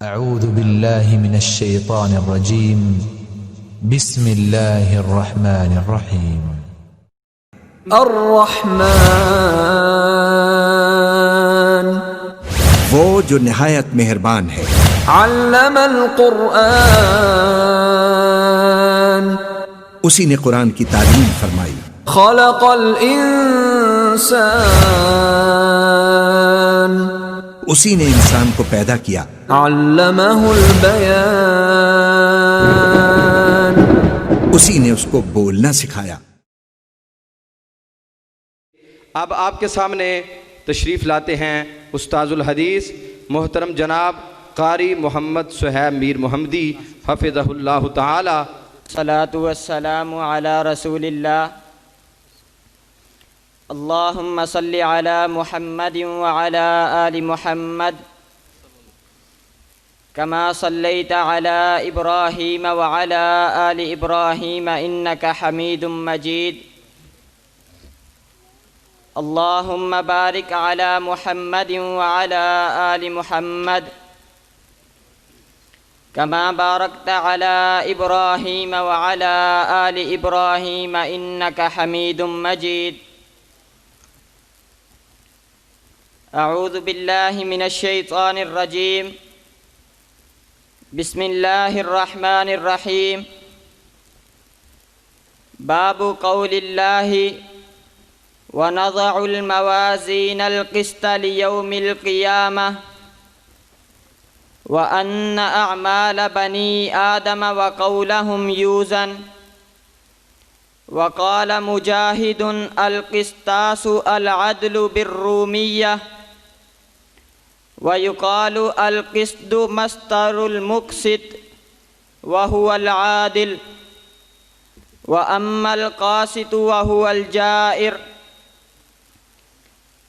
أعوذ بالله من الشيطان الرجيم. بسم الله الرحمن الرحيم. الرحمن وہ جو نہایت مہربان ہے. علم القرآن اسی نے قرآن کی تعلیم فرمائی. خلق الانسان اسی نے انسان کو پیدا کیا. علمہ البیان اسی نے اس کو بولنا سکھایا. اب آپ کے سامنے تشریف لاتے ہیں استاذ الحدیث محترم جناب قاری محمد صہیب میر محمدی حفظہ اللہ تعالی. الصلاۃ والسلام علی رسول اللہ. اللہم صل علی محمد وعلی آل محمد کما صلیت علی ابراہیم وعلی آل ابراہیم انک حمید مجید. اللہم بارک علی محمد وعلی آل محمد كما باركت على إبراهيم وعلى آل إبراهيم إنك حميد مجيد. أعوذ بالله من الشيطان الرجيم. بسم الله الرحمن الرحيم. باب قول الله ونضع الموازين القسط ليوم القيامة وأن أعمال بني آدم وقولهم يوزن. وقال مجاهد القسطاس العدل بالرومية ويقال القسط مصدر المقسط وهو العادل. وأما القاسط وهو الجائر.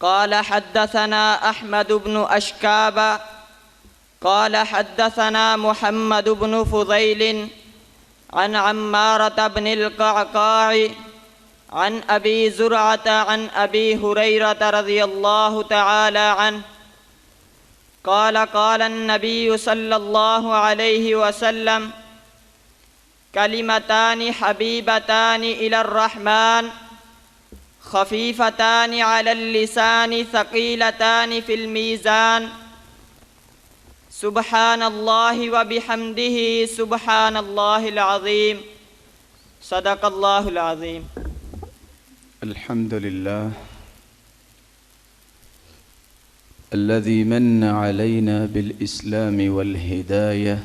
قال حدثنا أحمد بن أشكاب قال حدثنا محمد بن فضيل عن عمارة بن القعقاع عن أبي زرعة عن أبي هريرة رضي الله تعالى عنه قال قال النبي صلى الله عليه وسلم كلمتان حبيبتان إلى الرحمن خفيفتان على اللسان ثقيلتان في الميزان سبحان الله وبحمده سبحان الله العظيم. صدق الله العظيم. الحمد لله الذي من علينا بالإسلام والهداية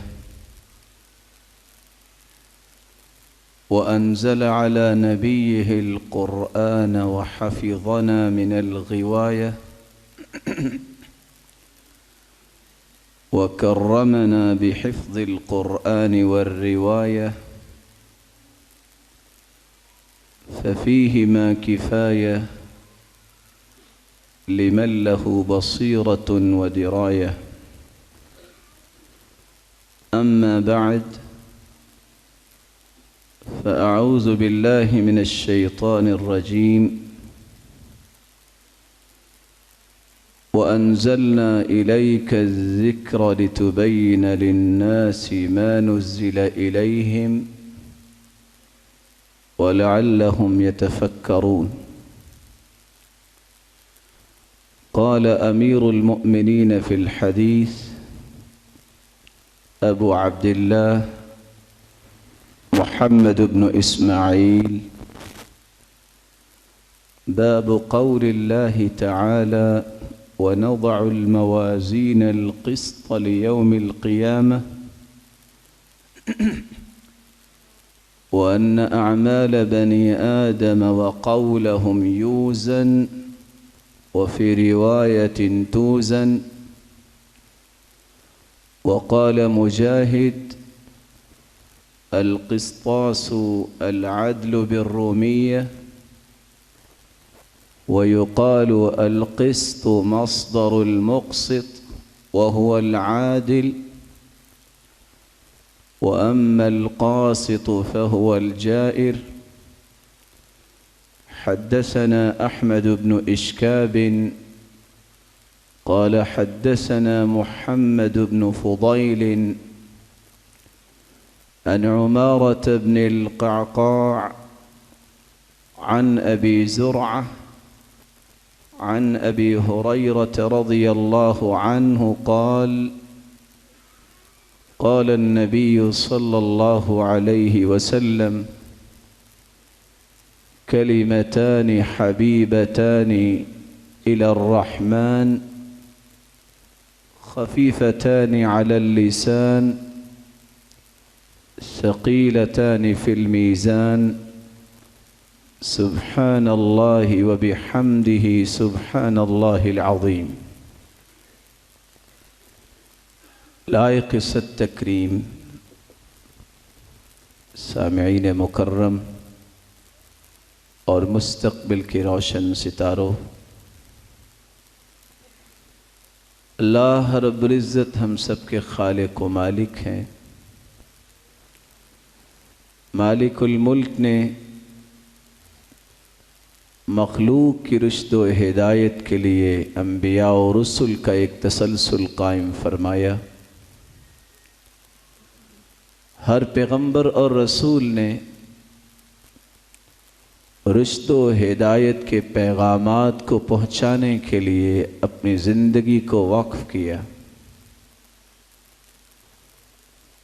وأنزل على نبيه القرآن وحفظنا من الغواية وكرمنا بحفظ القرآن والرواية ففيهما كفاية لمن له بصيرة ودراية. أما بعد فأعوذ بالله من الشيطان الرجيم. وأنزلنا إليك الذكر لتبين للناس ما نزل إليهم ولعلهم يتفكرون. قال أمير المؤمنين في الحديث أبو عبد الله محمد بن إسماعيل باب قول الله تعالى ونضع الموازين القسط ليوم القيامة وأن أعمال بني آدم وقولهم يوزن وفي رواية توزن. وقال مجاهد القسطاس العدل بالرومية ويقال القسط مصدر المقسط وهو العادل. وأما القاسط فهو الجائر. حدثنا أحمد بن إشكاب قال حدثنا محمد بن فضيل عن عمارة بن القعقاع عن أبي زرعة عن أبي هريرة رضي الله عنه قال قال النبي صلى الله عليه وسلم كلمتان حبيبتان إلى الرحمن خفيفتان على اللسان ثقيلتان في الميزان سبحان الله وبحمده سبحان الله العظيم. لائق ست تکریم سامعین مکرم اور مستقبل کے روشن ستاروں، اللہ رب العزت ہم سب کے خالق و مالک ہیں۔ مالک الملک نے مخلوق کی رشد و ہدایت کے لیے انبیاء و رسل کا ایک تسلسل قائم فرمایا۔ ہر پیغمبر اور رسول نے رشد و ہدایت کے پیغامات کو پہنچانے کے لیے اپنی زندگی کو وقف کیا۔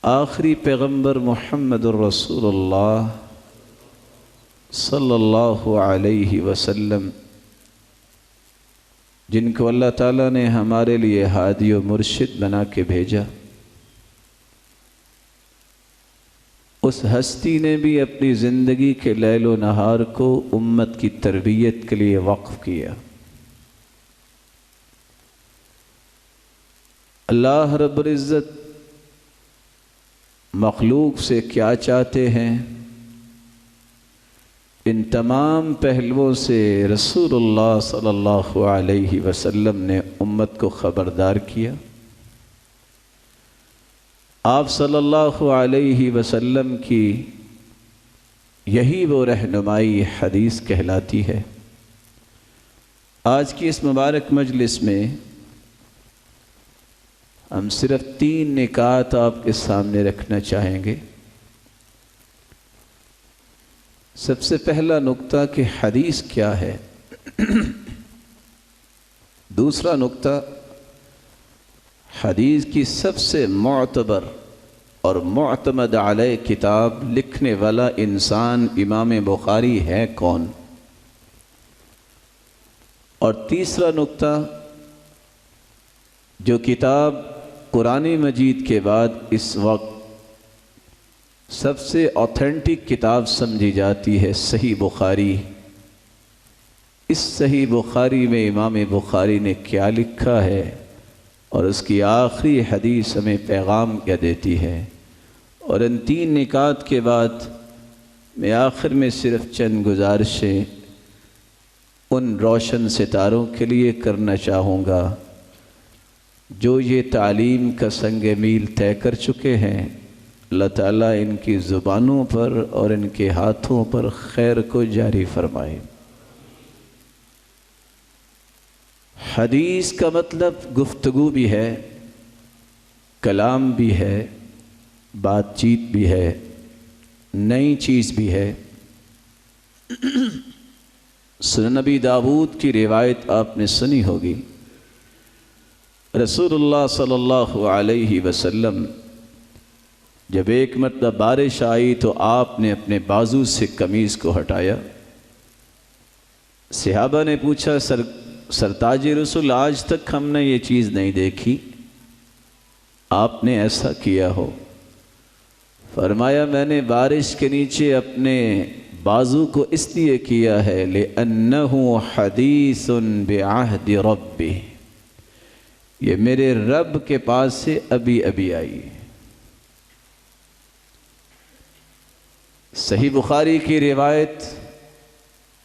آخری پیغمبر محمد الرسول اللہ صلی اللہ علیہ وسلم، جن کو اللہ تعالیٰ نے ہمارے لیے ہادی و مرشد بنا کے بھیجا، اس ہستی نے بھی اپنی زندگی کے لیل و نہار کو امت کی تربیت کے لیے وقف کیا۔ اللہ رب العزت مخلوق سے کیا چاہتے ہیں، ان تمام پہلوؤں سے رسول اللہ صلی اللہ علیہ وسلم نے امت کو خبردار کیا۔ آپ صلی اللہ علیہ وسلم کی یہی وہ رہنمائی حدیث کہلاتی ہے۔ آج کی اس مبارک مجلس میں ہم صرف 3 نکات آپ کے سامنے رکھنا چاہیں گے۔ سب سے پہلا نقطہ کہ حدیث کیا ہے، دوسرا نقطہ حدیث کی سب سے معتبر اور معتمد علیہ کتاب لکھنے والا انسان امام بخاری ہے کون، اور تیسرا نقطہ جو کتاب قرآن مجید کے بعد اس وقت سب سے اوتھینٹک کتاب سمجھی جاتی ہے، صحیح بخاری۔ اس صحیح بخاری میں امام بخاری نے کیا لکھا ہے اور اس کی آخری حدیث ہمیں پیغام کیا دیتی ہے۔ اور ان 3 نکات کے بعد میں آخر میں صرف چند گزارشیں ان روشن ستاروں کے لیے کرنا چاہوں گا جو یہ تعلیم کا سنگ میل طے کر چکے ہیں۔ اللہ تعالیٰ ان کی زبانوں پر اور ان کے ہاتھوں پر خیر کو جاری فرمائے۔ حدیث کا مطلب گفتگو بھی ہے، کلام بھی ہے، بات چیت بھی ہے، نئی چیز بھی ہے۔ سنن نبی داؤد کی روایت آپ نے سنی ہوگی، رسول اللہ صلی اللہ علیہ وسلم جب ایک مرتبہ بارش آئی تو آپ نے اپنے بازو سے قمیض کو ہٹایا۔ صحابہ نے پوچھا سرتاج رسول آج تک ہم نے یہ چیز نہیں دیکھی، آپ نے ایسا کیا ہو؟ فرمایا میں نے بارش کے نیچے اپنے بازو کو اس لیے کیا ہے لِأَنَّهُ حَدِيثٌ بِعَهْدِ رَبِّهِ، یہ میرے رب کے پاس سے ابھی آئی۔ صحیح بخاری کی روایت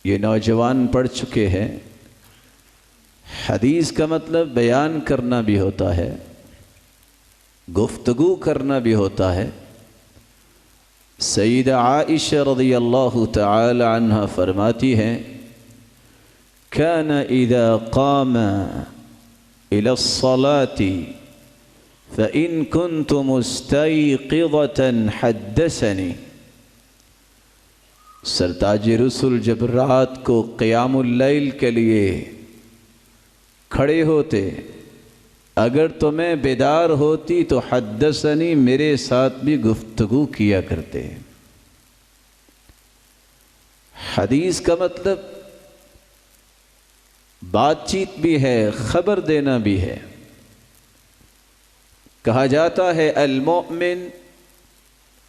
یہ نوجوان پڑھ چکے ہیں۔ حدیث کا مطلب بیان کرنا بھی ہوتا ہے، گفتگو کرنا بھی ہوتا ہے۔ سیدہ عائشہ رضی اللہ تعالی عنہ فرماتی ہیں كان اذا قام إلى الصلاة فإن كنت مستيقظة حدثني. سرتاج رسول جب رات کو قیام اللیل کے لیے کھڑے ہوتے، اگر تو میں بیدار ہوتی تو حدثنی، میرے ساتھ بھی گفتگو کیا کرتے. حدیث کا مطلب بات چیت بھی ہے، خبر دینا بھی ہے. کہا جاتا ہے المؤمن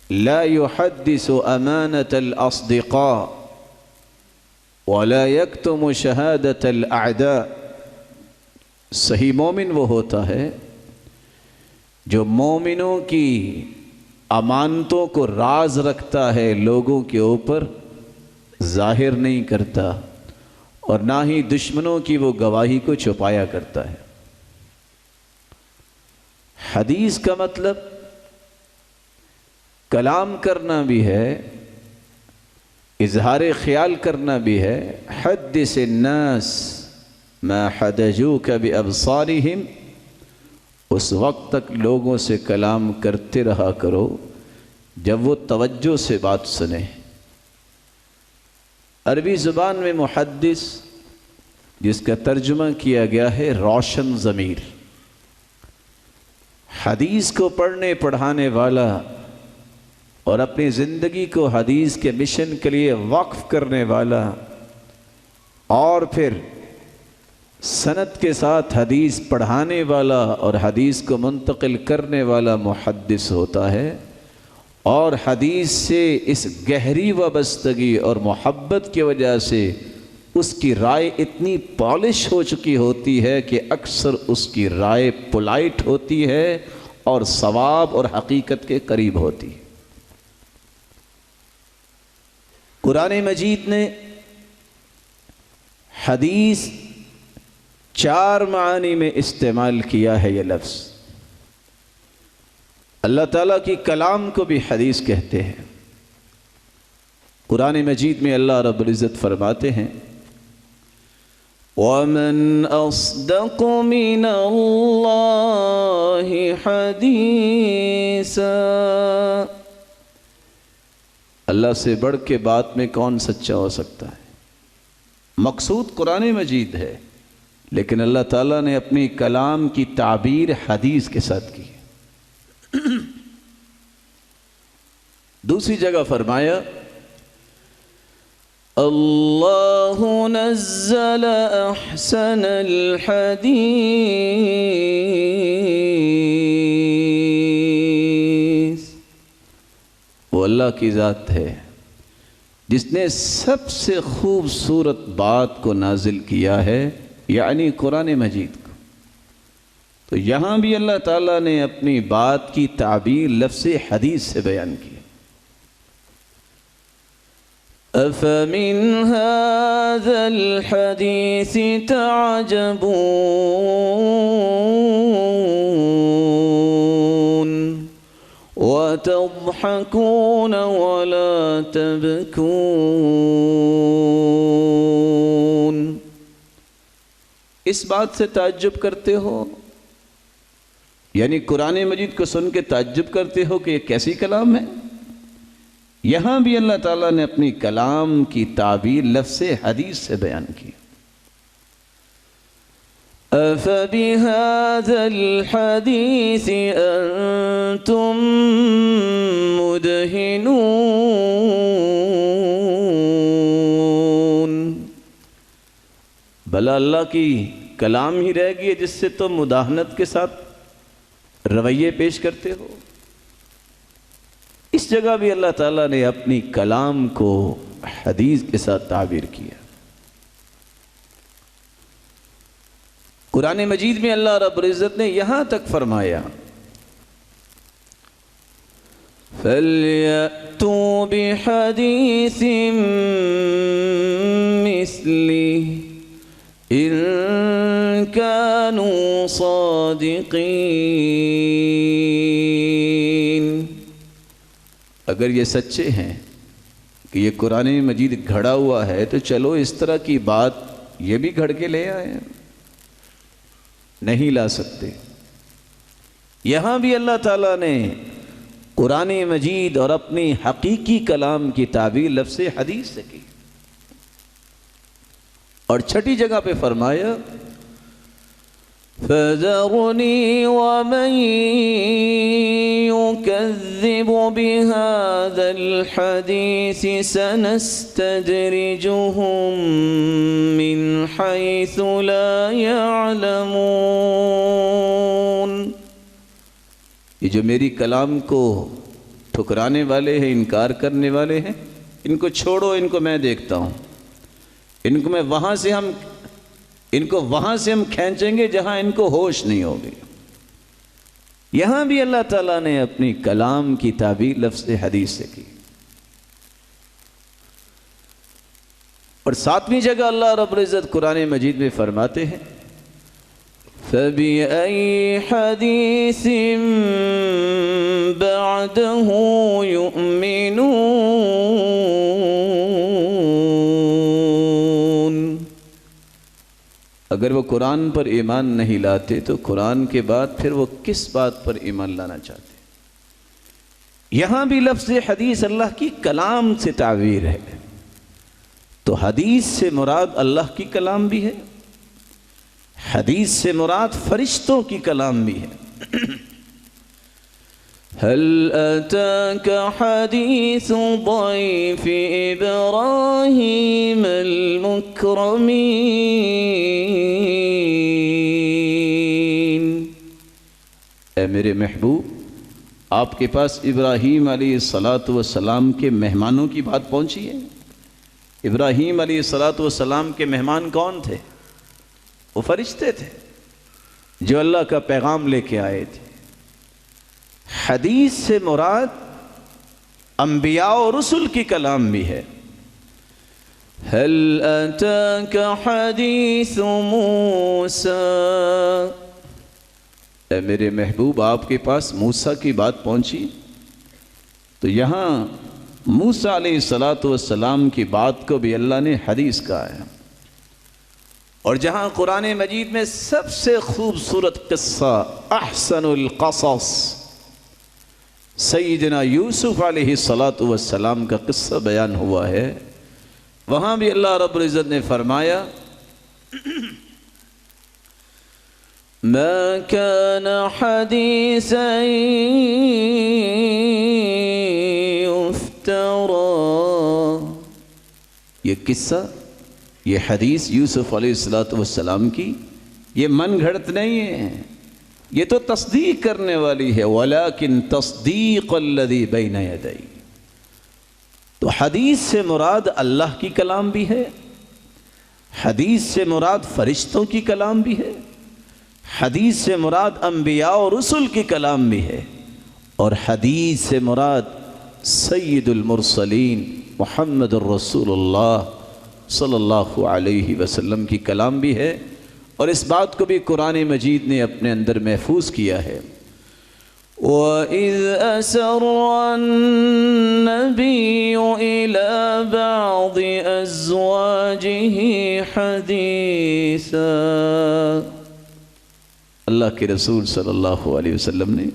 لا يحدث امانة الاصدقاء ولا يكتم شهادة الاعداء. صحیح مومن وہ ہوتا ہے جو مومنوں کی امانتوں کو راز رکھتا ہے، لوگوں کے اوپر ظاہر نہیں کرتا، اور نہ ہی دشمنوں کی وہ گواہی کو چھپایا کرتا ہے. حدیث کا مطلب کلام کرنا بھی ہے، اظہار خیال کرنا بھی ہے. حدث الناس ما حدجوک بابصارہم، اس وقت تک لوگوں سے کلام کرتے رہا کرو جب وہ توجہ سے بات سنیں. عربی زبان میں محدث، جس کا ترجمہ کیا گیا ہے روشن ضمیر، حدیث کو پڑھنے پڑھانے والا اور اپنی زندگی کو حدیث کے مشن کے لیے وقف کرنے والا، اور پھر سند کے ساتھ حدیث پڑھانے والا اور حدیث کو منتقل کرنے والا محدث ہوتا ہے. اور حدیث سے اس گہری وابستگی اور محبت کی وجہ سے اس کی رائے اتنی پالش ہو چکی ہوتی ہے کہ اکثر اس کی رائے پولائٹ ہوتی ہے اور صواب اور حقیقت کے قریب ہوتی ہے. قرآن مجید نے حدیث 4 معانی میں استعمال کیا ہے. یہ لفظ اللہ تعالیٰ کی کلام کو بھی حدیث کہتے ہیں. قرآن مجید میں اللہ رب العزت فرماتے ہیں وَمَنْ أَصْدَقُ مِنَ اللَّهِ حَدِيثًا. اللہ سے بڑھ کے بات میں کون سچا ہو سکتا ہے؟ مقصود قرآن مجید ہے، لیکن اللہ تعالیٰ نے اپنی کلام کی تعبیر حدیث کے ساتھ کی. دوسری جگہ فرمایا اللہ نزل احسن الحدیث. وہ اللہ کی ذات ہے جس نے سب سے خوبصورت بات کو نازل کیا ہے، یعنی قرآن مجید کو. تو یہاں بھی اللہ تعالیٰ نے اپنی بات کی تعبیر لفظ حدیث سے بیان کی. أَفَمِنْ هَذَا الْحَدِيثِ تَعْجَبُونَ وَتَضْحَكُونَ وَلَا تَبْكُونَ. اس بات سے تعجب کرتے ہو، یعنی قرآن مجید کو سن کے تعجب کرتے ہو کہ یہ کیسی کلام ہے. یہاں بھی اللہ تعالیٰ نے اپنی کلام کی تعبیر لفظ حدیث سے بیان کی. أَفَبِهَذَا الْحَدِيثِ أَنْتُمْ مُدْهِنُونَ. بھلا اللہ کی کلام ہی رہ گئی جس سے تم مداہنت کے ساتھ رویے پیش کرتے ہو. اس جگہ بھی اللہ تعالیٰ نے اپنی کلام کو حدیث کے ساتھ تعبیر کیا. قرآن مجید میں اللہ رب العزت نے یہاں تک فرمایا فَلْيَأْتُوا بِحَدِيثٍ مِثْلِهِ إِن كَانُوا صَادِقِينَ. اگر یہ سچے ہیں کہ یہ قرآن مجید گھڑا ہوا ہے تو چلو اس طرح کی بات یہ بھی گھڑ کے لے آئے. نہیں لا سکتے۔ یہاں بھی اللہ تعالیٰ نے قرآن مجید اور اپنی حقیقی کلام کی تعبیر لفظ حدیث سے کی، اور چھٹی جگہ پہ فرمایا فَذَرْنِي وَمَن يُكَذِّبُ بِهَذَا الْحَدِيثِ سَنَسْتَدْرِجُهُم مِّنْ حَيْثُ لَا يَعْلَمُونَ۔ یہ جو میری کلام کو ٹھکرانے والے ہیں، انکار کرنے والے ہیں، ان کو چھوڑو، ان کو میں دیکھتا ہوں، ان کو وہاں سے ہم کھینچیں گے جہاں ان کو ہوش نہیں ہوگی۔ یہاں بھی اللہ تعالیٰ نے اپنی کلام کی تعبیر لفظ حدیث سے کی، اور ساتویں جگہ اللہ رب العزت قرآن مجید میں فرماتے ہیں فَبِأَيِّ حَدِيثٍ بَعْدَهُ يُؤْمِنُونَ۔ اگر وہ قرآن پر ایمان نہیں لاتے تو قرآن کے بعد پھر وہ کس بات پر ایمان لانا چاہتے؟ یہاں بھی لفظ حدیث اللہ کی کلام سے تعبیر ہے، تو حدیث سے مراد اللہ کی کلام بھی ہے، حدیث سے مراد فرشتوں کی کلام بھی ہے۔ هل أتاك حديث ضيف إبراهيم المكرمين؟ اے میرے محبوب، آپ کے پاس ابراہیم علیہ السلام کے مہمانوں کی بات پہنچی ہے۔ ابراہیم علیہ السلام کے مہمان کون تھے؟ وہ فرشتے تھے جو اللہ کا پیغام لے کے آئے تھے۔ حدیث سے مراد انبیاء و رسل کی کلام بھی ہے۔ هل أتاك حدیث موسیٰ؟ اے میرے محبوب، آپ کے پاس موسیٰ کی بات پہنچی؟ تو یہاں موسیٰ علیہ السلام کی بات کو بھی اللہ نے حدیث کہا ہے، اور جہاں قرآن مجید میں سب سے خوبصورت قصہ احسن القصص سیدنا یوسف علیہ السلام کا قصہ بیان ہوا ہے، وہاں بھی اللہ رب العزت نے فرمایا ما كان حدیثا یفترا۔ یہ قصہ، یہ حدیث یوسف علیہ السلام کی یہ من گھڑت نہیں ہے، یہ تو تصدیق کرنے والی ہے۔ وَلَكِن تَصْدِيقَ الَّذِي بَيْنَ يَدَيْهِ۔ تو حدیث سے مراد اللہ کی کلام بھی ہے، حدیث سے مراد فرشتوں کی کلام بھی ہے، حدیث سے مراد انبیاء و رسل کی کلام بھی ہے، اور حدیث سے مراد سید المرسلین محمد الرسول اللہ صلی اللہ علیہ وسلم کی کلام بھی ہے، اور اس بات کو بھی قرآن مجید نے اپنے اندر محفوظ کیا ہے۔ وَإِذْ أَسَرَّ النَّبِيُّ إِلَى بَعْضِ أَزْوَاجِهِ حَدِيثًا۔ اللہ کے رسول صلی اللہ علیہ وسلم نے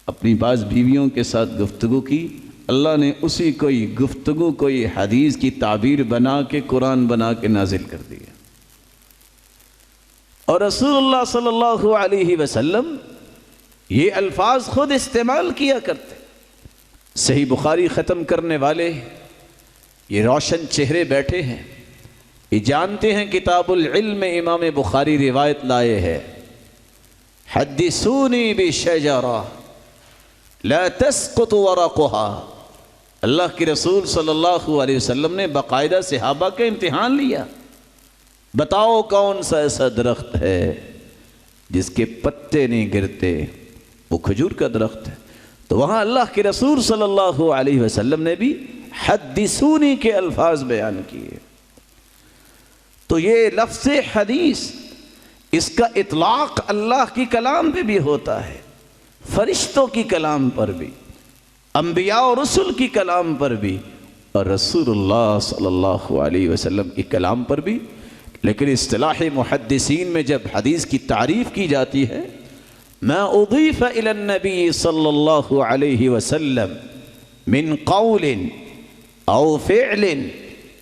اپنی بعض بیویوں کے ساتھ گفتگو کی، اللہ نے اسی کوئی گفتگو کوئی حدیث کی تعبیر بنا کے قرآن بنا کے نازل کر دیا، اور رسول اللہ صلی اللہ علیہ وسلم یہ الفاظ خود استعمال کیا کرتے۔ صحیح بخاری ختم کرنے والے یہ روشن چہرے بیٹھے ہیں، یہ جانتے ہیں کتاب العلم امام بخاری روایت لائے ہے حدثونی بشجرہ لا تسقط ورقها۔ اللہ کے رسول صلی اللہ علیہ وسلم نے باقاعدہ صحابہ کا امتحان لیا، بتاؤ کون سا ایسا درخت ہے جس کے پتے نہیں گرتے؟ وہ کھجور کا درخت ہے۔ تو وہاں اللہ کے رسول صلی اللہ علیہ وسلم نے بھی حدثونی کے الفاظ بیان کیے۔ تو یہ لفظ حدیث، اس کا اطلاق اللہ کی کلام پہ بھی ہوتا ہے، فرشتوں کی کلام پر بھی، انبیاء و رسل کی کلام پر بھی، اور رسول اللہ صلی اللہ علیہ وسلم کی کلام پر بھی۔ لیکن اصطلاح محدثین میں جب حدیث کی تعریف کی جاتی ہے ما اضیف الی النبی صلی اللہ علیہ وسلم من قول او فعل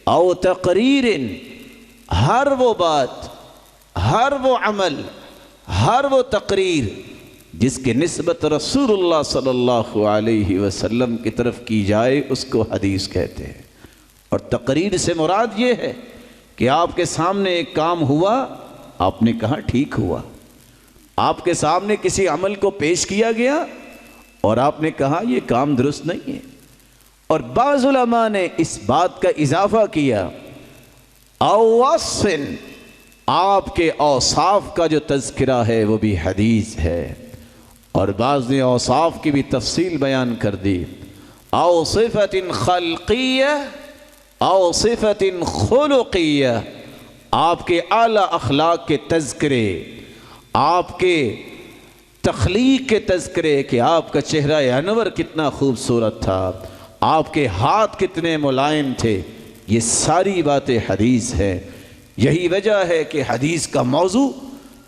او تقریر، ہر وہ بات، ہر وہ عمل، ہر وہ تقریر جس کی نسبت رسول اللہ صلی اللہ علیہ وسلم کی طرف کی جائے اس کو حدیث کہتے ہیں۔ اور تقریر سے مراد یہ ہے کہ آپ کے سامنے ایک کام ہوا، آپ نے کہا ٹھیک ہوا۔ آپ کے سامنے کسی عمل کو پیش کیا گیا اور آپ نے کہا یہ کام درست نہیں ہے۔ اور بعض علماء نے اس بات کا اضافہ کیا او وصف، آپ کے اوصاف کا جو تذکرہ ہے وہ بھی حدیث ہے۔ اور بعض نے اوصاف کی بھی تفصیل بیان کر دی، او صفت خلقیہ او صفت خلقیہ، آپ کے اعلیٰ اخلاق کے تذکرے، آپ کے تخلیق کے تذکرے کہ آپ کا چہرہ انور کتنا خوبصورت تھا، آپ کے ہاتھ کتنے ملائم تھے، یہ ساری باتیں حدیث ہیں۔ یہی وجہ ہے کہ حدیث کا موضوع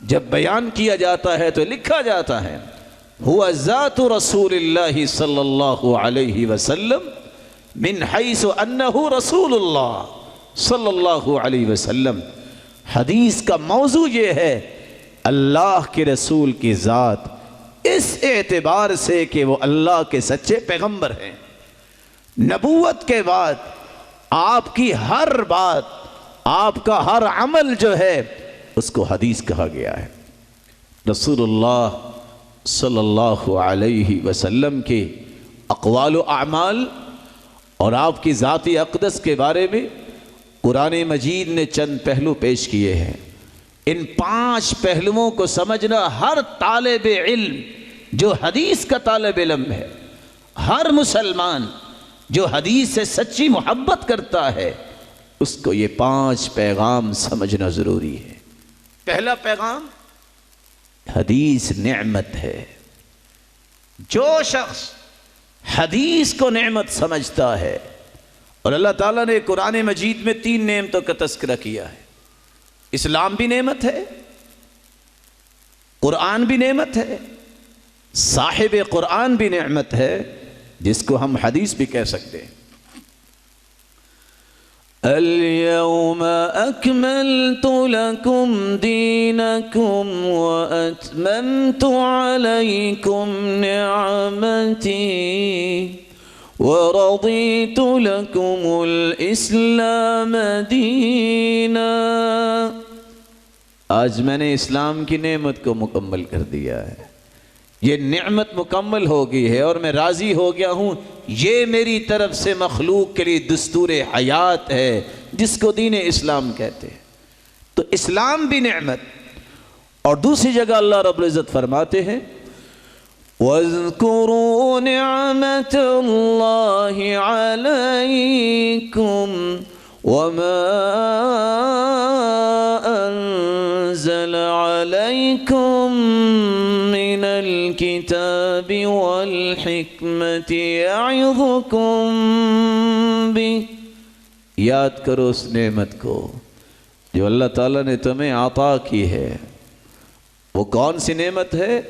جب بیان کیا جاتا ہے تو لکھا جاتا ہے ہوا ذات رسول اللہ صلی اللہ علیہ وسلم من حیث انہ رسول اللہ صلی اللہ علیہ وسلم۔ حدیث کا موضوع یہ ہے اللہ کے رسول کی ذات، اس اعتبار سے کہ وہ اللہ کے سچے پیغمبر ہیں۔ نبوت کے بعد آپ کی ہر بات، آپ کا ہر عمل جو ہے اس کو حدیث کہا گیا ہے۔ رسول اللہ صلی اللہ علیہ وسلم کے اقوال و اعمال اور آپ کی ذاتی اقدس کے بارے میں قرآن مجید نے چند پہلو پیش کیے ہیں۔ ان 5 پہلوؤں کو سمجھنا ہر طالب علم جو حدیث کا طالب علم ہے، ہر مسلمان جو حدیث سے سچی محبت کرتا ہے، اس کو یہ 5 پیغام سمجھنا ضروری ہے۔ پہلا پیغام، حدیث نعمت ہے۔ جو شخص حدیث کو نعمت سمجھتا ہے، اور اللہ تعالیٰ نے قرآن مجید میں 3 نعمتوں کا تذکرہ کیا ہے۔ اسلام بھی نعمت ہے، قرآن بھی نعمت ہے، صاحب قرآن بھی نعمت ہے، جس کو ہم حدیث بھی کہہ سکتے ہیں۔ اليوم اکملت لکم دینکم واتممت علیکم نعمتی ورضیت لکم الاسلام دینا۔ آج میں نے اسلام کی نعمت کو مکمل کر دیا ہے، یہ نعمت مکمل ہو گئی ہے اور میں راضی ہو گیا ہوں۔ یہ میری طرف سے مخلوق کے لیے دستور حیات ہے جس کو دین اسلام کہتے ہیں۔ تو اسلام بھی نعمت۔ اور دوسری جگہ اللہ رب العزت فرماتے ہیں وَاذْكُرُوا نِعْمَةَ اللَّهِ عَلَيْكُمْ وَمَا أَنزَلَ عَلَيْكُمْ مِنَ الْكِتَابِ وَالْحِكْمَةِ يَعِظُكُمْ بِهِ۔ یاد کرو اس نعمت کو جو اللہ تعالیٰ نے تمہیں عطا کی ہے۔ وہ کون سی نعمت ہے؟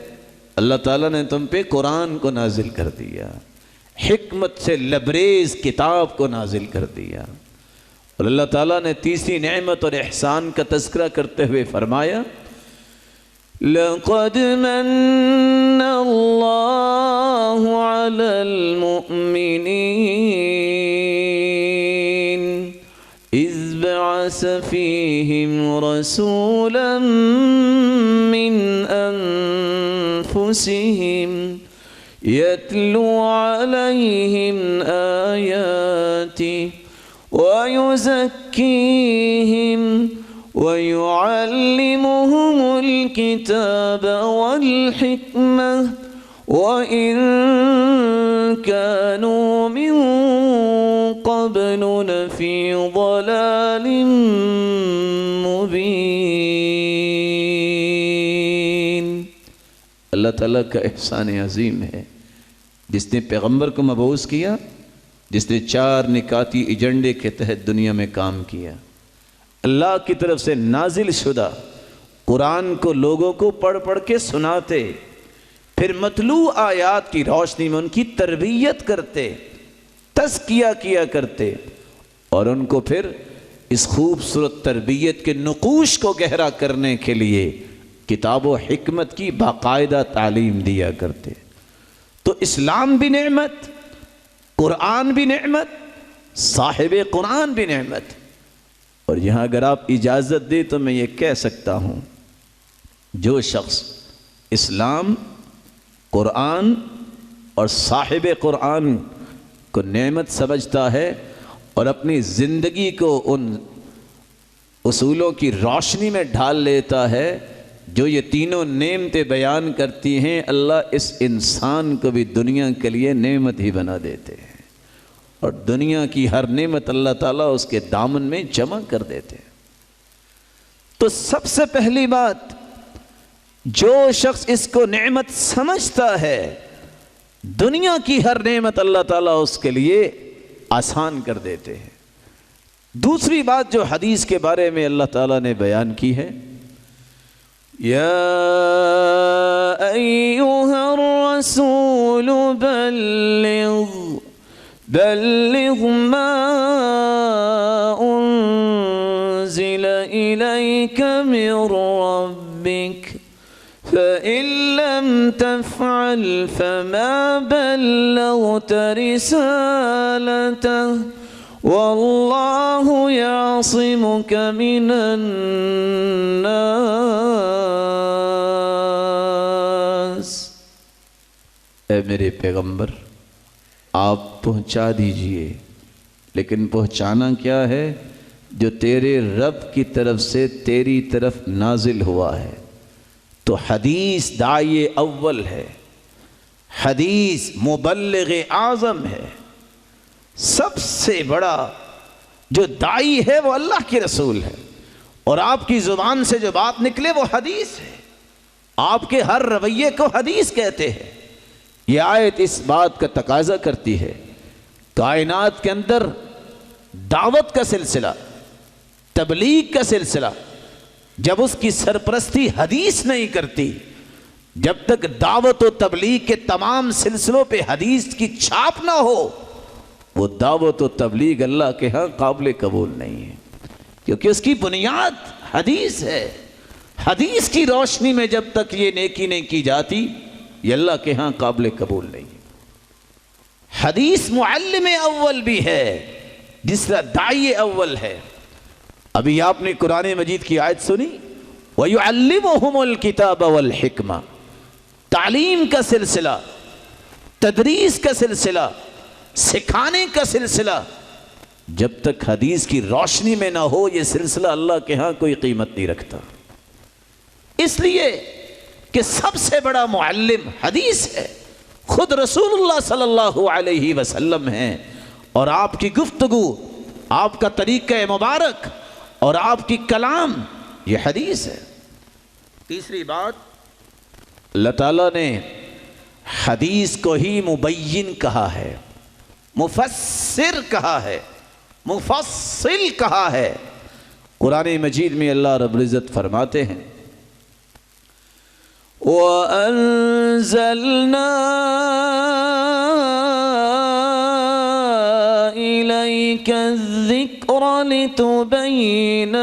اللہ تعالیٰ نے تم پہ قرآن کو نازل کر دیا، حکمت سے لبریز کتاب کو نازل کر دیا۔ اور اللہ تعالیٰ نے تیسری نعمت اور احسان کا تذکرہ کرتے ہوئے فرمایا لَقَدْ مَنَّ اللَّهُ عَلَى الْمُؤْمِنِينَ إِذْ بَعَثَ فِيهِمْ رَسُولًا مِّنْ أَنفُسِهِمْ يَتْلُو عَلَيْهِمْ آيَاتِهِ وَيُزَكِّيهِمْ وَيُعَلِّمُهُمُ الْكِتَابَ وَالْحِكْمَةَ وَإِن كَانُوا مِن قَبْلُ لَفِي ضَلَالٍ مُبِينٍ۔ اللہ تعالیٰ کا احسان عظیم ہے، جس نے پیغمبر کو مبعوث کیا، جس نے 4 نکاتی ایجنڈے کے تحت دنیا میں کام کیا۔ اللہ کی طرف سے نازل شدہ قرآن کو لوگوں کو پڑھ پڑھ کے سناتے، پھر مطلوع آیات کی روشنی میں ان کی تربیت کرتے، تزکیہ کیا کرتے، اور ان کو پھر اس خوبصورت تربیت کے نقوش کو گہرا کرنے کے لیے کتاب و حکمت کی باقاعدہ تعلیم دیا کرتے۔ تو اسلام بھی نعمت، قرآن بھی نعمت، صاحب قرآن بھی نعمت۔ اور یہاں اگر آپ اجازت دیں تو میں یہ کہہ سکتا ہوں، جو شخص اسلام، قرآن اور صاحب قرآن کو نعمت سمجھتا ہے اور اپنی زندگی کو ان اصولوں کی روشنی میں ڈھال لیتا ہے جو یہ تینوں نعمتیں بیان کرتی ہیں، اللہ اس انسان کو بھی دنیا کے لیے نعمت ہی بنا دیتے ہیں، اور دنیا کی ہر نعمت اللہ تعالیٰ اس کے دامن میں جمع کر دیتے ہیں۔ تو سب سے پہلی بات، جو شخص اس کو نعمت سمجھتا ہے، دنیا کی ہر نعمت اللہ تعالیٰ اس کے لیے آسان کر دیتے ہیں۔ دوسری بات جو حدیث کے بارے میں اللہ تعالیٰ نے بیان کی ہے، یا ایھا الرسول بلغ ما انزل الیک من ربک فإن لم تفعل فما بلغت رسالته والله يعصمك من الناس۔ اے میرے پیغمبر، آپ پہنچا دیجئے، لیکن پہنچانا کیا ہے؟ جو تیرے رب کی طرف سے تیری طرف نازل ہوا ہے۔ تو حدیث داعی اول ہے، حدیث مبلغ اعظم ہے۔ سب سے بڑا جو داعی ہے وہ اللہ کے رسول ہے، اور آپ کی زبان سے جو بات نکلے وہ حدیث ہے۔ آپ کے ہر رویے کو حدیث کہتے ہیں۔ یہ آیت اس بات کا تقاضا کرتی ہے، کائنات کے اندر دعوت کا سلسلہ، تبلیغ کا سلسلہ جب اس کی سرپرستی حدیث نہیں کرتی، جب تک دعوت و تبلیغ کے تمام سلسلوں پہ حدیث کی چھاپ نہ ہو، وہ دعوت و تبلیغ اللہ کے ہاں قابل قبول نہیں ہے، کیونکہ اس کی بنیاد حدیث ہے۔ حدیث کی روشنی میں جب تک یہ نیکی نہیں کی جاتی، یہ اللہ کے ہاں قابل قبول نہیں ہے۔ حدیث معلم اول بھی ہے، جس طرح داعی اول ہے۔ ابھی آپ نے قرآن مجید کی آیت سنی، وَيُعَلِّمُهُمُ الْكِتَابَ وَالْحِكْمَةَ، تعلیم کا سلسلہ، تدریس کا سلسلہ، سکھانے کا سلسلہ، جب تک حدیث کی روشنی میں نہ ہو یہ سلسلہ اللہ کے ہاں کوئی قیمت نہیں رکھتا۔ اس لیے کہ سب سے بڑا معلم حدیث ہے، خود رسول اللہ صلی اللہ علیہ وسلم ہیں، اور آپ کی گفتگو، آپ کا طریقہ مبارک اور آپ کی کلام یہ حدیث ہے۔ تیسری بات، اللہ تعالیٰ نے حدیث کو ہی مبین کہا ہے، مفسر کہا ہے، مفصل کہا ہے۔ قرآن مجید میں اللہ رب العزت فرماتے ہیں، وَأَنزَلْنَا إِلَيْكَ الذِّكْرَ لِتُبَيِّنَ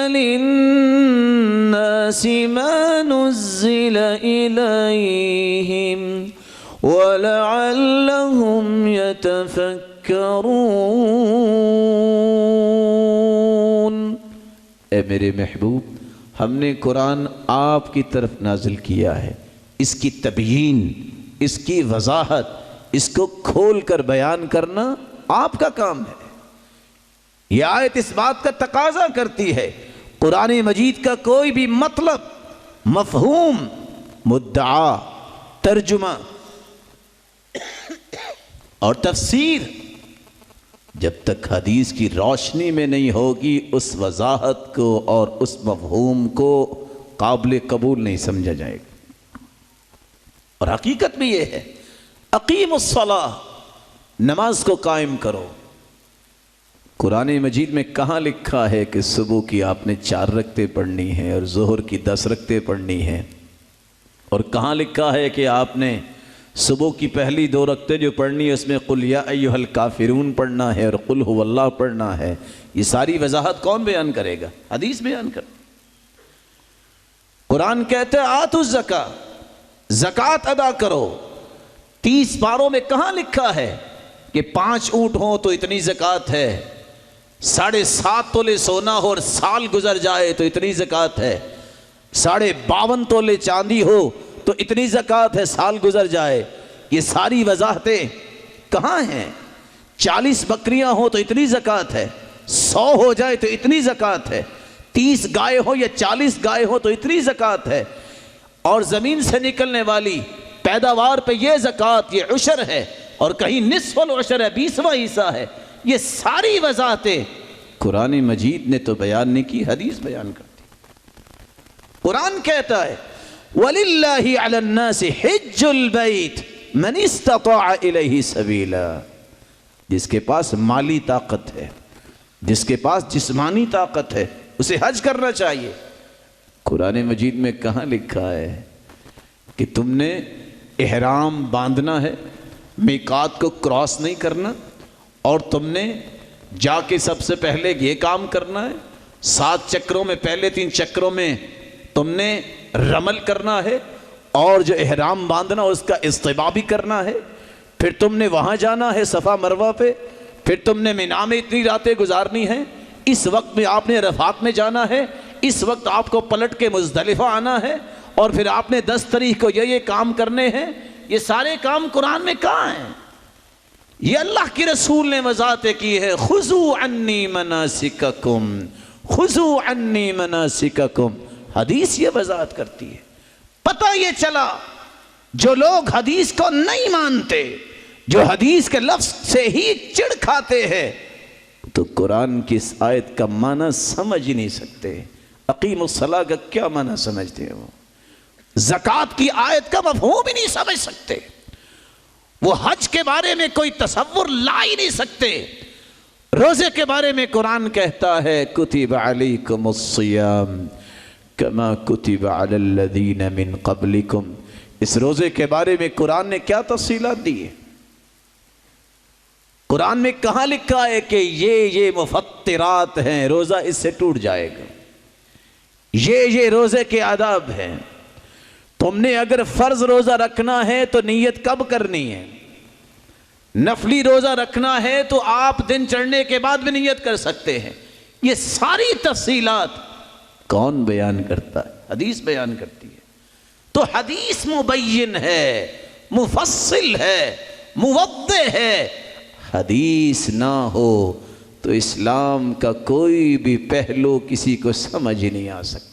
لِلنَّاسِ مَا نُزِّلَ إِلَيْهِمْ وَلَعَلَّهُمْ يَتَفَكَّرُونَ۔ اے میرے محبوب، ہم نے قرآن آپ کی طرف نازل کیا ہے، اس کی تبیین، اس کی وضاحت، اس کو کھول کر بیان کرنا آپ کا کام ہے۔ یہ آیت اس بات کا تقاضا کرتی ہے، قرآن مجید کا کوئی بھی مطلب، مفہوم، مدعا، ترجمہ اور تفسیر جب تک حدیث کی روشنی میں نہیں ہوگی، اس وضاحت کو اور اس مفہوم کو قابل قبول نہیں سمجھا جائے گا۔ اور حقیقت بھی یہ ہے، اقیم الصلاۃ، نماز کو قائم کرو۔ قرآن مجید میں کہاں لکھا ہے کہ صبح کی آپ نے 4 رکعتیں پڑھنی ہیں اور ظہر کی 10 رکعتیں پڑھنی ہیں؟ اور کہاں لکھا ہے کہ آپ نے صبح کی پہلی 2 رکعتیں جو پڑھنی ہے اس میں قل یا ایھا الکافرون پڑھنا ہے اور قل ھو اللہ پڑھنا ہے؟ یہ ساری وضاحت کون بیان کرے گا؟ حدیث بیان کر۔ قرآن کہتے ہیں آتوا الزکاۃ، زکوٰۃ ادا کرو۔ 30 پاروں میں کہاں لکھا ہے کہ 5 اونٹ ہوں تو اتنی زکوٰۃ ہے، 7.5 تولے سونا ہو اور سال گزر جائے تو اتنی زکوٰۃ ہے، 52.5 تولے چاندی ہو تو اتنی زکوٰۃ ہے، سال گزر جائے؟ یہ ساری وضاحتیں کہاں ہیں؟ 40 بکریاں ہوں تو اتنی زکوٰۃ ہے، 100 ہو جائے تو اتنی زکوٰۃ ہے، 30 گائے ہو یا 40 گائے ہو تو اتنی زکوٰۃ ہے، اور زمین سے نکلنے والی پیداوار پہ یہ زکوٰۃ، یہ عشر ہے، اور کہیں نصف العشر ہے، 20واں حصہ ہے۔ یہ ساری وضاحتیں قرآن مجید نے تو بیان نہیں کی، حدیث بیان کرتی۔ قرآن کہتا ہے وَلِلَّهِ عَلَى النَّاسِ حِجُّ الْبَيْتِ مَنِ اسْتَطَاعَ إِلَيْهِ سَبِيلًا، جس کے پاس مالی طاقت ہے، جس کے پاس جسمانی طاقت ہے، اسے حج کرنا چاہیے۔ قرآن مجید میں کہاں لکھا ہے کہ تم نے احرام باندھنا ہے، میقات کو کراس نہیں کرنا، اور تم نے جا کے سب سے پہلے یہ کام کرنا ہے، 7 چکروں میں پہلے 3 چکروں میں تم نے رمل کرنا ہے، اور جو احرام باندھنا اس کا استباء بھی کرنا ہے، پھر تم نے وہاں جانا ہے صفا مروہ پہ، پھر تم نے مینا میں اتنی راتیں گزارنی ہیں، اس وقت میں آپ نے عرفات میں جانا ہے، اس وقت آپ کو پلٹ کے مزدلفہ آنا ہے، اور پھر آپ نے 10 تاریخ کو یہ کام کرنے ہیں۔ یہ سارے کام قرآن میں کہاں ہیں؟ یہ اللہ کے رسول نے وضاحت کی ہے، خذوا عنی مناسککم، خذوا عنی مناسککم۔ حدیث یہ وضاحت کرتی ہے۔ پتہ یہ چلا جو لوگ حدیث کو نہیں مانتے، جو حدیث کے لفظ سے ہی چڑ کھاتے ہیں، تو قرآن کی اس آیت کا معنی سمجھ نہیں سکتے۔ اقیم الصلاۃ کا کیا معنی سمجھتے ہیں وہ؟ زکوٰۃ کی آیت کا مفہوم ہی نہیں سمجھ سکتے، وہ حج کے بارے میں کوئی تصور لا ہی نہیں سکتے۔ روزے کے بارے میں قرآن کہتا ہے کتب علیکم الصیام کما کتب علی الذین من قبلکم۔ اس روزے کے بارے میں قرآن نے کیا تفصیلات دی ہے؟ قرآن میں کہاں لکھا ہے کہ یہ مفطرات ہیں، روزہ اس سے ٹوٹ جائے گا، یہ روزے کے آداب ہیں؟ تم نے اگر فرض روزہ رکھنا ہے تو نیت کب کرنی ہے؟ نفلی روزہ رکھنا ہے تو آپ دن چڑھنے کے بعد بھی نیت کر سکتے ہیں۔ یہ ساری تفصیلات کون بیان کرتا ہے؟ حدیث بیان کرتی ہے۔ تو حدیث مبین ہے، مفصل ہے، موضح ہے۔ حدیث نہ ہو تو اسلام کا کوئی بھی پہلو کسی کو سمجھ نہیں آ سکتا۔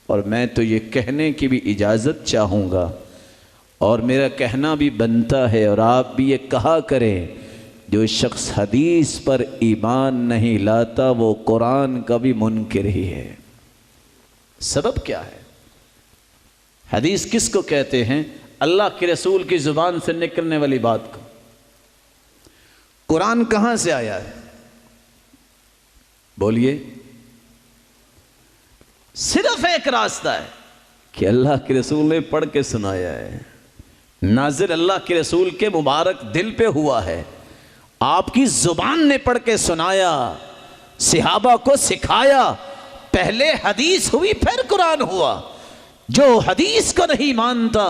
اور میں تو یہ کہنے کی بھی اجازت چاہوں گا، اور میرا کہنا بھی بنتا ہے، اور آپ بھی یہ کہا کریں، جو شخص حدیث پر ایمان نہیں لاتا وہ قرآن کا بھی منکر ہی ہے۔ سبب کیا ہے؟ حدیث کس کو کہتے ہیں؟ اللہ کے رسول کی زبان سے نکلنے والی بات کو۔ قرآن کہاں سے آیا ہے؟ بولیے۔ صرف ایک راستہ ہے کہ اللہ کے رسول نے پڑھ کے سنایا ہے، نازل اللہ کے رسول کے مبارک دل پہ ہوا ہے، آپ کی زبان نے پڑھ کے سنایا، صحابہ کو سکھایا، پہلے حدیث ہوئی پھر قرآن ہوا۔ جو حدیث کو نہیں مانتا،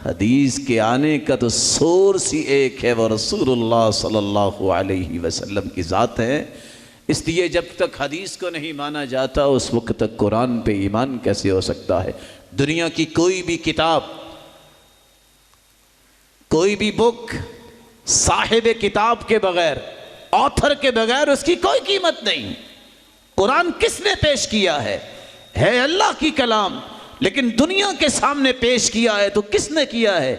حدیث کے آنے کا تو سورس ہی ایک ہے، وہ رسول اللہ صلی اللہ علیہ وسلم کی ذات ہے۔ اس لیے جب تک حدیث کو نہیں مانا جاتا اس وقت تک قرآن پہ ایمان کیسے ہو سکتا ہے؟ دنیا کی کوئی بھی کتاب، کوئی بھی بک صاحب کتاب کے بغیر، آتھر کے بغیر اس کی کوئی قیمت نہیں۔ قرآن کس نے پیش کیا ہے اللہ کی کلام، لیکن دنیا کے سامنے پیش کیا ہے تو کس نے کیا ہے؟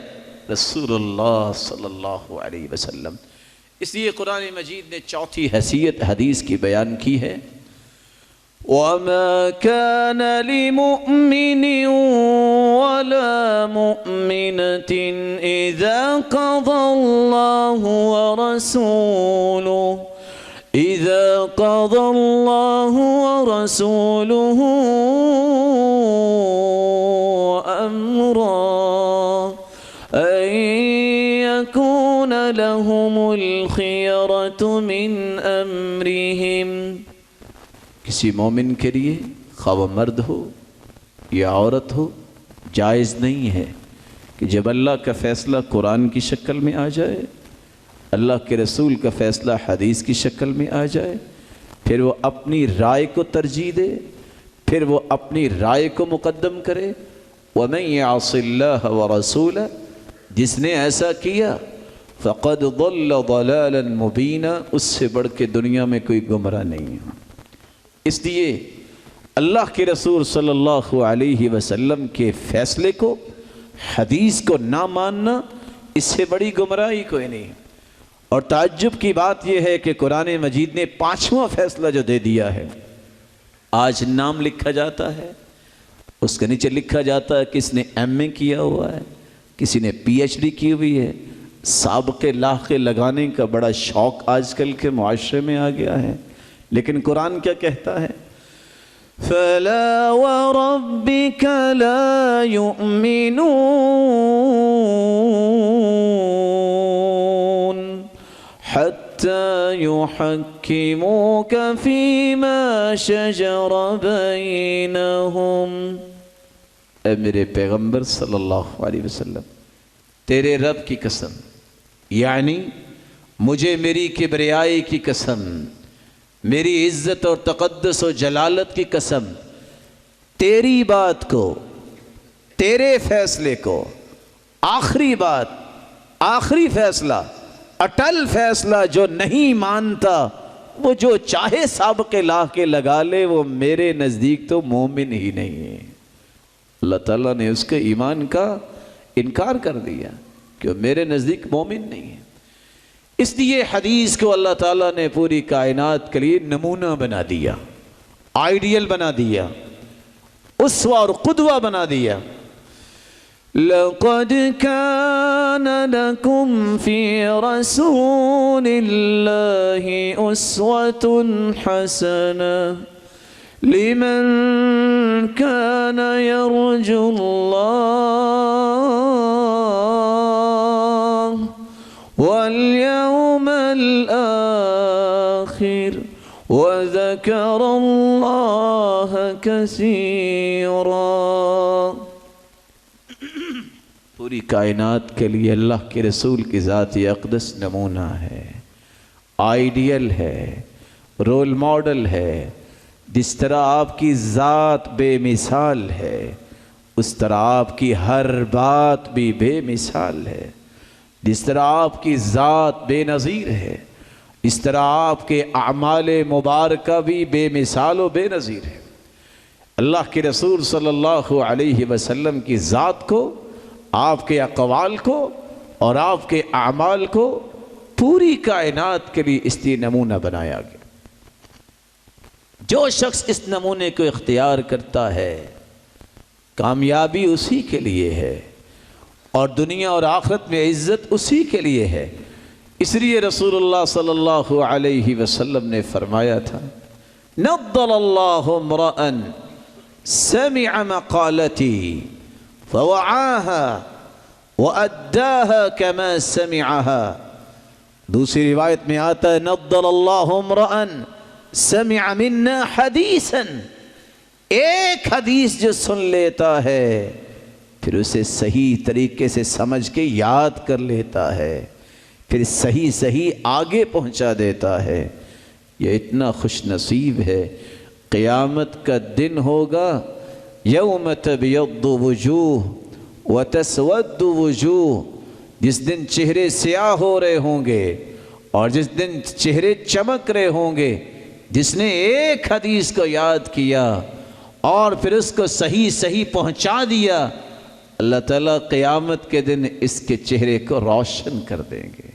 رسول اللہ صلی اللہ علیہ وسلم۔ اس لیے قرآن مجید نے چوتھی حیثیت حدیث کی بیان کی ہے۔ وما كان لمؤمن ولا مؤمنة إذا قضى الله ورسوله أمرا أن يكون لهم الخيرة من أمرهم. کسی مومن کے لیے خواہ وہ مرد ہو یا عورت ہو جائز نہیں ہے کہ جب اللہ کا فیصلہ قرآن کی شکل میں آ جائے، اللہ کے رسول کا فیصلہ حدیث کی شکل میں آ جائے، پھر وہ اپنی رائے کو ترجیح دے، پھر وہ اپنی رائے کو مقدم کرے. وَمَن يَعْصِ اللَّهَ وَرَسُولَهُ، جس نے ایسا کیا فَقَدْ ضَلَّ ضَلَالًا مُبِينًا، اس سے بڑھ کے دنیا میں کوئی گمراہ نہیں ہے. اس لیے اللہ کے رسول صلی اللہ علیہ وسلم کے فیصلے کو، حدیث کو نہ ماننا، اس سے بڑی گمراہی کوئی نہیں. اور تعجب کی بات یہ ہے کہ قرآن مجید نے 5واں فیصلہ جو دے دیا ہے، آج نام لکھا جاتا ہے، اس کے نیچے لکھا جاتا ہے کس نے MA کیا ہوا ہے، کسی نے PhD کی ہوئی ہے. سابقے لاحقے لگانے کا بڑا شوق آج کل کے معاشرے میں آ گیا ہے، لیکن قرآن کیا کہتا ہے؟ فَلَا وَرَبِّكَ لَا يُؤْمِنُونَ حَتَّى يُحَكِّمُوكَ فِي مَا شَجَرَ بَيْنَهُمْ. اے میرے پیغمبر صلی اللہ علیہ وسلم، تیرے رب کی قسم، یعنی مجھے میری کبریائی کی قسم، میری عزت اور تقدس و جلالت کی قسم، تیری بات کو، تیرے فیصلے کو، آخری بات، آخری فیصلہ، اٹل فیصلہ جو نہیں مانتا، وہ جو چاہے سابقے لاحقے لگا لے، وہ میرے نزدیک تو مومن ہی نہیں ہے. اللہ تعالیٰ نے اس کے ایمان کا انکار کر دیا کہ وہ میرے نزدیک مومن نہیں ہے. اس لیے حدیث کو اللہ تعالیٰ نے پوری کائنات کے لیے نمونہ بنا دیا، آئیڈیل بنا دیا، اسوہ اور قدوہ بنا دیا. لَقَدْ كَانَ لَكُمْ فِي رَسُولِ اللَّهِ أُسْوَةٌ حَسَنَةٌ لِمَنْ كَانَ يَرْجُو اللَّهَ وَالْيَوْمَ الْآخِرَ وَذَكَرَ اللَّهَ كَثِيرًا. پوری کائنات کے لیے اللہ کے رسول کی ذات اقدس نمونہ ہے، آئیڈیل ہے، رول ماڈل ہے. جس طرح آپ کی ذات بے مثال ہے، اس طرح آپ کی ہر بات بھی بے مثال ہے. جس طرح آپ کی ذات بے نظیر ہے، اس طرح آپ کے اعمال مبارکہ بھی بے مثال و بے نظیر ہے. اللہ کے رسول صلی اللہ علیہ وسلم کی ذات کو، آپ کے اقوال کو اور آپ کے اعمال کو پوری کائنات کے لیے اس لیے نمونہ بنایا گیا. جو شخص اس نمونے کو اختیار کرتا ہے، کامیابی اسی کے لیے ہے اور دنیا اور آخرت میں عزت اسی کے لیے ہے. اس لیے رسول اللہ صلی اللہ علیہ وسلم نے فرمایا تھا، نضل اللہ امرأ سمع مقالتی فوعاها وأداها كما سمعها. دوسری روایت میں آتا ہے، نضل اللہ امرأ سمع منا حدیثا، ایک حدیث جو سن لیتا ہے پھر اسے صحیح طریقے سے سمجھ کے یاد کر لیتا ہے، پھر صحیح آگے پہنچا دیتا ہے، یہ اتنا خوش نصیب ہے. قیامت کا دن ہوگا، یوم تبیض وجوہ وتسود وجوہ، جس دن چہرے سیاہ ہو رہے ہوں گے اور جس دن چہرے چمک رہے ہوں گے. جس نے ایک حدیث کو یاد کیا اور پھر اس کو صحیح پہنچا دیا، اللہ تعالیٰ قیامت کے دن اس کے چہرے کو روشن کر دیں گے.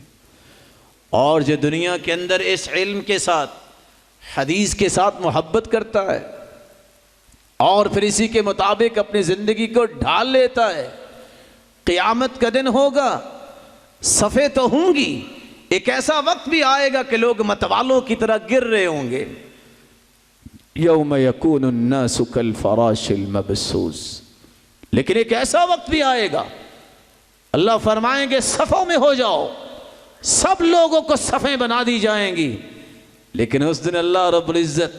اور جو دنیا کے اندر اس علم کے ساتھ، حدیث کے ساتھ محبت کرتا ہے، اور پھر اسی کے مطابق اپنی زندگی کو ڈھال لیتا ہے۔ قیامت کا دن ہوگا، صفیں تو ہوں گی، ایک ایسا وقت بھی آئے گا کہ لوگ متوالوں کی طرح گر رہے ہوں گے۔ یوم یکون الناس کالفراش المبثوث، لیکن ایک ایسا وقت بھی آئے گا اللہ فرمائیں گے صفوں میں ہو جاؤ، سب لوگوں کو صفیں بنا دی جائیں گی، لیکن اس دن اللہ رب العزت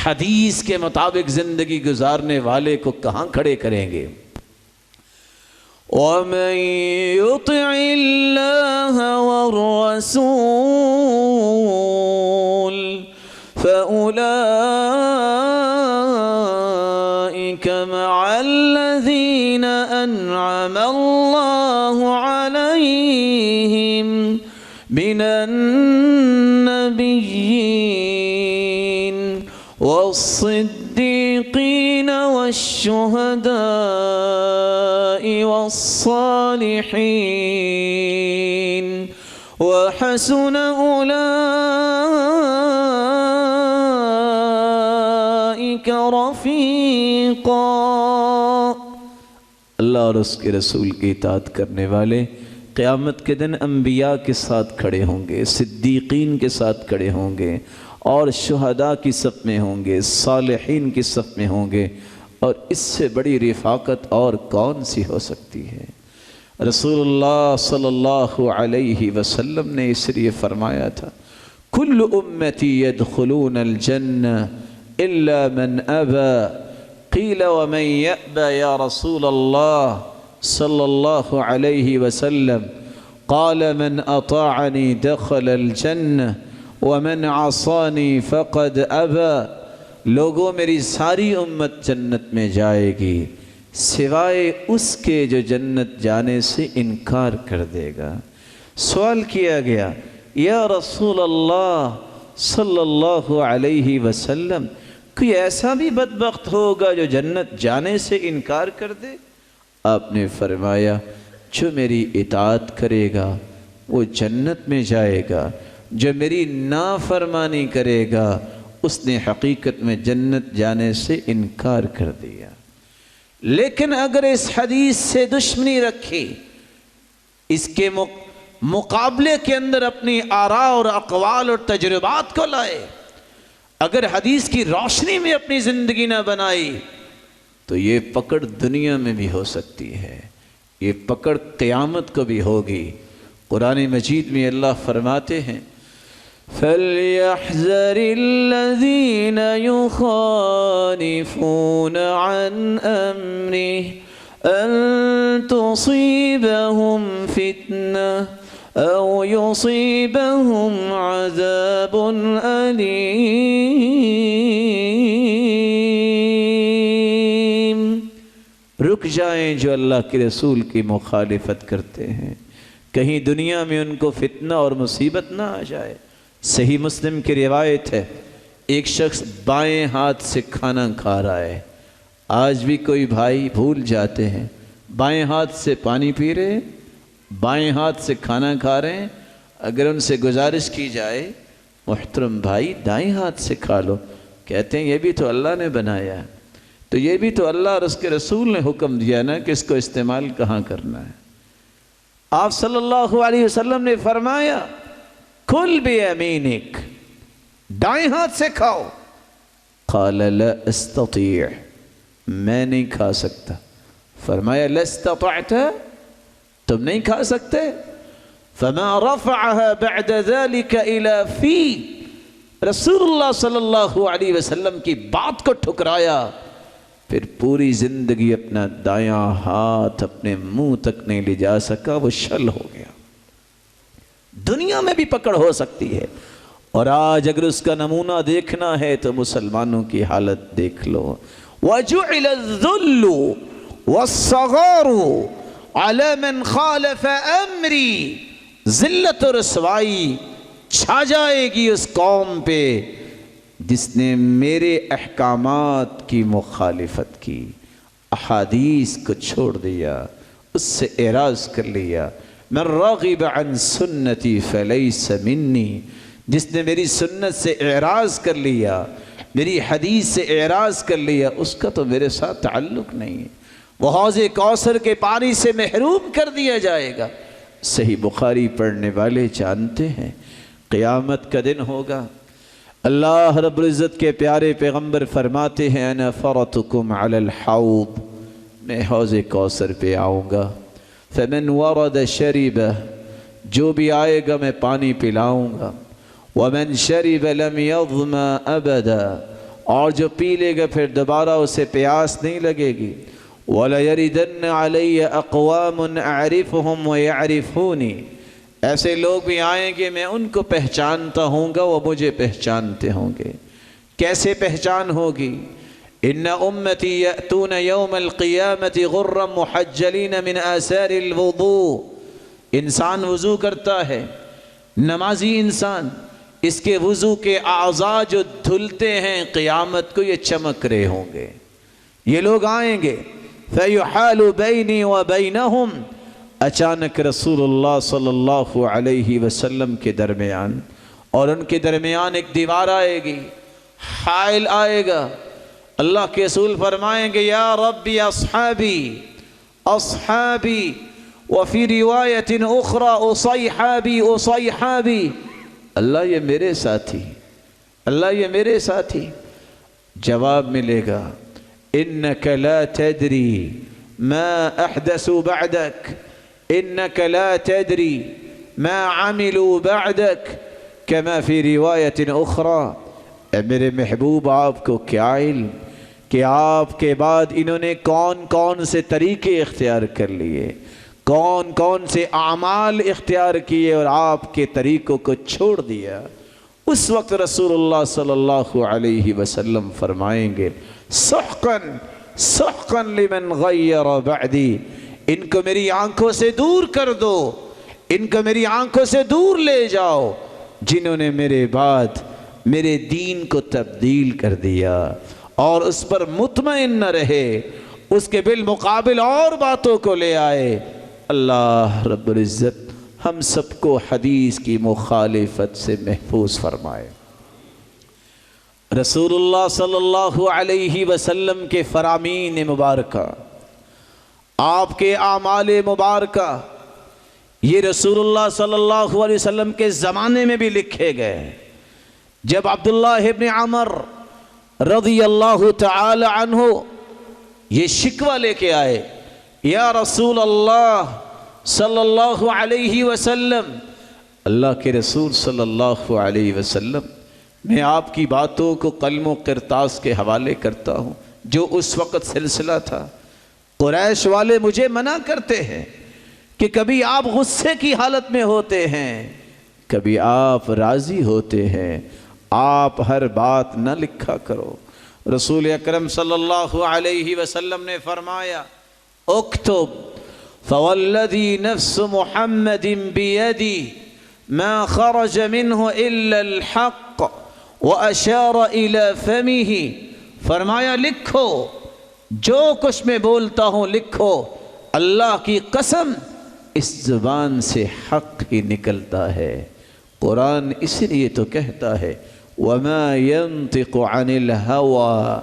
حدیث کے مطابق زندگی گزارنے والے کو کہاں کھڑے کریں گے؟ وَمَن يُطِعِ اللَّهَ وَالرَّسُولَ فَأُولَئِكَ مَعَ الَّذِينَ أَنْعَمَ اللَّهُ عَلَيْهِمْ مِنَ النَّبِيِّينَ والصديقين والشهداء والصالحين وحسن أولئك رفيقا۔ اللہ اور اس کے رسول کی اطاعت کرنے والے قیامت کے دن انبیاء کے ساتھ کھڑے ہوں گے، صدیقین کے ساتھ کھڑے ہوں گے، اور شہداء کی صف میں ہوں گے، صالحین کی صف میں ہوں گے، اور اس سے بڑی رفاقت اور کون سی ہو سکتی ہے؟ رسول اللہ صلی اللہ علیہ وسلم نے اس لیے فرمایا تھا کل امتی يدخلون الجنہ الا من ابى قیل ومن یأبى یا رسول اللہ صلی اللہ علیہ وسلم قال من اطاعنی دخل الجنہ ومن عصانی فقد ابى، لوگوں میری ساری امت جنت میں جائے گی سوائے اس کے جو جنت جانے سے انکار کر دے گا۔ سوال کیا گیا یا رسول اللہ صلی اللہ علیہ وسلم، کوئی ایسا بھی بدبخت ہوگا جو جنت جانے سے انکار کر دے؟ آپ نے فرمایا جو میری اطاعت کرے گا وہ جنت میں جائے گا، جو میری نافرمانی کرے گا اس نے حقیقت میں جنت جانے سے انکار کر دیا۔ لیکن اگر اس حدیث سے دشمنی رکھی، اس کے مقابلے کے اندر اپنی آراء اور اقوال اور تجربات کو لائے، اگر حدیث کی روشنی میں اپنی زندگی نہ بنائی، تو یہ پکڑ دنیا میں بھی ہو سکتی ہے، یہ پکڑ قیامت کو بھی ہوگی۔ قرآن مجید میں اللہ فرماتے ہیں فَلْيَحْذَرِ الَّذِينَ يُخَالِفُونَ عَنْ أَمْرِهِ أَن تُصِيبَهُمْ فِتْنَةٌ أَوْ يُصِيبَهُمْ عَذَابٌ أَلِيمٌ۔ رک جائیں جو اللہ کے رسول کی مخالفت کرتے ہیں، کہیں دنیا میں ان کو فتنہ اور مصیبت نہ آ جائے۔ صحیح مسلم کی روایت ہے ایک شخص بائیں ہاتھ سے کھانا کھا رہا ہے۔ آج بھی کوئی بھائی بھول جاتے ہیں، بائیں ہاتھ سے پانی پی رہے ہیں، بائیں ہاتھ سے کھانا کھا رہے ہیں، اگر ان سے گزارش کی جائے محترم بھائی دائیں ہاتھ سے کھا لو، کہتے ہیں یہ بھی تو اللہ نے بنایا ہے، تو یہ بھی تو اللہ اور اس کے رسول نے حکم دیا نا کہ اس کو استعمال کہاں کرنا ہے۔ آپ صلی اللہ علیہ وسلم نے فرمایا کل بیمینک، دائیں ہاتھ سے کھاؤ۔ قال لا استطیع، میں نہیں کھا سکتا۔ فرمایا لا استطعت، تم نہیں کھا سکتے؟ فما رفعها بعد ذلك الى فی، رسول اللہ صلی اللہ علیہ وسلم کی بات کو ٹھکرایا، پھر پوری زندگی اپنا دایاں ہاتھ اپنے منہ تک نہیں لے جا سکا، وہ شل ہو گیا۔ دنیا میں بھی پکڑ ہو سکتی ہے، اور آج اگر اس کا نمونہ دیکھنا ہے تو مسلمانوں کی حالت دیکھ لو۔ وَجُعِلَ الذُّلُّ وَالصَّغَارُ عَلَى مَنْ خَالَفَ أَمْرِي، ذلت و رسوائی چھا جائے گی اس قوم پہ جس نے میرے احکامات کی مخالفت کی، احادیث کو چھوڑ دیا، اس سے اعراض کر لیا۔ من راغب عن سنتی فلیس منی، جس نے میری سنت سے اعراض کر لیا، میری حدیث سے اعراض کر لیا اس کا تو میرے ساتھ تعلق نہیں ہے، وہ حوض کوثر کے پانی سے محروم کر دیا جائے گا۔ صحیح بخاری پڑھنے والے جانتے ہیں قیامت کا دن ہوگا، اللہ رب العزت کے پیارے پیغمبر فرماتے ہیں انا فرطکم علی الحوض، میں حوض کوثر پہ آؤں گا، فمن ورد شرب، جو بھی آئے گا میں پانی پلاؤں گا، ومن شرب لم یظما ابدا، اور جو پی لے گا پھر دوبارہ اسے پیاس نہیں لگے گی، وَلَيَرِدَنَّ عَلَيَّ أَقْوَامٌ أَعْرِفُهُمْ وَيَعْرِفُونِ، ایسے لوگ بھی آئیں گے میں ان کو پہچانتا ہوں گا، وہ مجھے پہچانتے ہوں گے۔ کیسے پہچان ہوگی؟ ان امتی یأتون یوم القیامت غرا محجلین من آثار الوضوء، انسان وضو کرتا ہے، نمازی انسان، اس کے وضو کے اعضاء جو دھلتے ہیں قیامت کو یہ چمک رہے ہوں گے۔ یہ لوگ آئیں گے فیحال بینی و بینہم، اچانک رسول اللہ صلی اللہ علیہ وسلم کے درمیان اور ان کے درمیان ایک دیوار آئے گی، حائل آئے گا۔ اللہ کے رسول فرمائیں گے یا ربی اصحابی اصحابی، وفی روایت اخری اصیحابی اصیحابی، اللہ یہ میرے ساتھی، اللہ یہ میرے ساتھی۔ جواب ملے گا انک لا تدری ما احدثوا بعدک، انک لا تدری ما عملوا بعدک، کما فی روایت اخری، اے میرے محبوب آپ کو کیا علم کہ آپ کے بعد انہوں نے کون کون سے طریقے اختیار کر لیے، کون کون سے اعمال اختیار کیے اور آپ کے طریقوں کو چھوڑ دیا۔ اس وقت رسول اللہ صلی اللہ علیہ وسلم فرمائیں گے سحقاً سحقاً لمن غیر بعدی، ان کو میری آنکھوں سے دور کر دو، ان کو میری آنکھوں سے دور لے جاؤ جنہوں نے میرے بعد میرے دین کو تبدیل کر دیا اور اس پر مطمئن نہ رہے، اس کے بالمقابل اور باتوں کو لے آئے۔ اللہ رب العزت ہم سب کو حدیث کی مخالفت سے محفوظ فرمائے۔ رسول اللہ صلی اللہ علیہ وسلم کے فرامین مبارکہ، آپ کے اعمال مبارکہ، یہ رسول اللہ صلی اللہ علیہ وسلم کے زمانے میں بھی لکھے گئے۔ جب عبداللہ ابن عمر رضی اللہ تعالی عنہ یہ شکوہ لے کے آئے، یا رسول اللہ صلی اللہ علیہ وسلم، اللہ کے رسول صلی اللہ علیہ وسلم، میں آپ کی باتوں کو قلم و قرطاس کے حوالے کرتا ہوں، جو اس وقت سلسلہ تھا۔ قریش والے مجھے منع کرتے ہیں کہ کبھی آپ غصے کی حالت میں ہوتے ہیں، کبھی آپ راضی ہوتے ہیں، آپ ہر بات نہ لکھا کرو۔ رسول اکرم صلی اللہ علیہ وسلم نے فرمایا اکتب فوالذی نفس محمد بیدی ما خرج منہ الا الحق واشار الى فمہ، فرمایا لکھو، جو کچھ میں بولتا ہوں لکھو، اللہ کی قسم اس زبان سے حق ہی نکلتا ہے۔ قرآن اس لیے تو کہتا ہے وَمَا يَنطِقُ عَنِ الْهَوَىٰ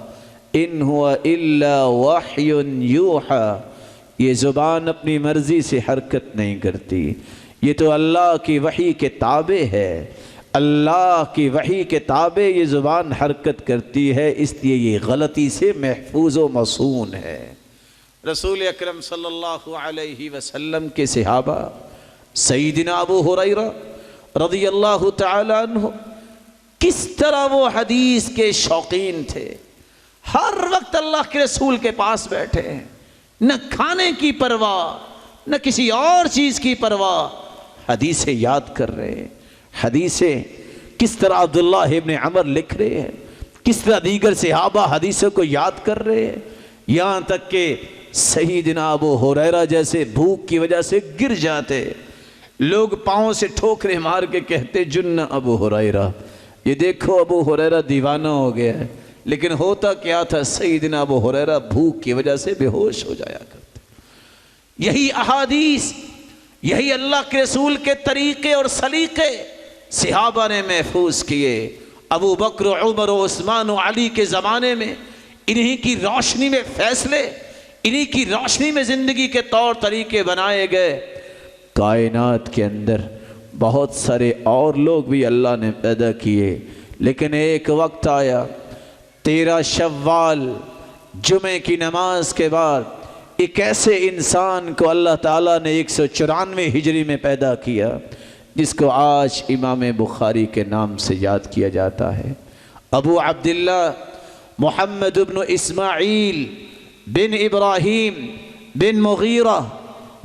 إِنْ هُوَ إِلَّا وَحْيٌ يُوحَىٰ، یہ زبان اپنی مرضی سے حرکت نہیں کرتی، یہ تو اللہ کی وحی کے تابع ہے، اللہ کی وحی کے تابع یہ زبان حرکت کرتی ہے، اس لیے یہ غلطی سے محفوظ و مصون ہے۔ رسول اکرم صلی اللہ علیہ وسلم کے صحابہ سیدنا ابو ہریرہ رضی اللہ تعالی عنہ کس طرح وہ حدیث کے شوقین تھے، ہر وقت اللہ کے رسول کے پاس بیٹھے ہیں، نہ کھانے کی پرواہ نہ کسی اور چیز کی پرواہ، حدیثیں یاد کر رہے ہیں۔ حدیثیں کس طرح عبداللہ ابن عمر لکھ رہے ہیں، کس طرح دیگر صحابہ حدیثوں کو یاد کر رہے ہیں، یہاں تک کہ سیدنا ابو ہریرہ جیسے بھوک کی وجہ سے گر جاتے، لوگ پاؤں سے ٹھوکریں مار کے کہتے جن ابو ہریرہ، یہ دیکھو ابو ہریرہ دیوانہ ہو گیا ہے، لیکن ہوتا کیا تھا، سیدنا ابو ہریرہ بھوک کی وجہ سے بے ہوش ہو جایا کرتے۔ یہی احادیث، یہی اللہ کے رسول کے طریقے اور سلیقے صحابہ نے محفوظ کیے، ابو بکر عمر و عثمان و علی کے زمانے میں انہی کی روشنی میں فیصلے، انہی کی روشنی میں زندگی کے طور طریقے بنائے گئے۔ کائنات کے اندر بہت سارے اور لوگ بھی اللہ نے پیدا کیے، لیکن ایک وقت آیا 13 شوال جمعے کی نماز کے بعد ایک ایسے انسان کو اللہ تعالیٰ نے 194 ہجری میں پیدا کیا، جس کو آج امام بخاری کے نام سے یاد کیا جاتا ہے۔ ابو عبداللہ محمد بن اسماعیل بن ابراہیم بن مغیرہ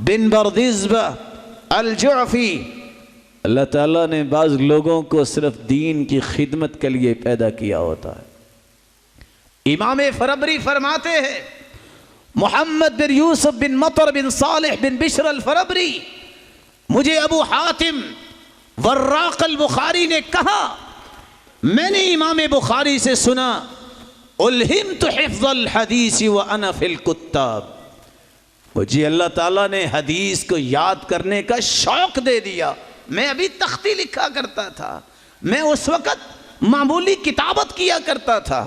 بن بردزبہ الجعفی۔ اللہ تعالیٰ نے بعض لوگوں کو صرف دین کی خدمت کے لیے پیدا کیا ہوتا ہے۔ امام فربری فرماتے ہیں، محمد بن یوسف بن مطر بن صالح بن بشر الفربری، مجھے ابو حاتم وراق البخاری نے کہا، میں نے امام بخاری سے سنا، الہمت حفظ الحدیث وانا فی الکتاب، مجھے اللہ تعالیٰ نے حدیث کو یاد کرنے کا شوق دے دیا۔ میں ابھی تختی لکھا کرتا تھا، میں اس وقت معمولی کتابت کیا کرتا تھا۔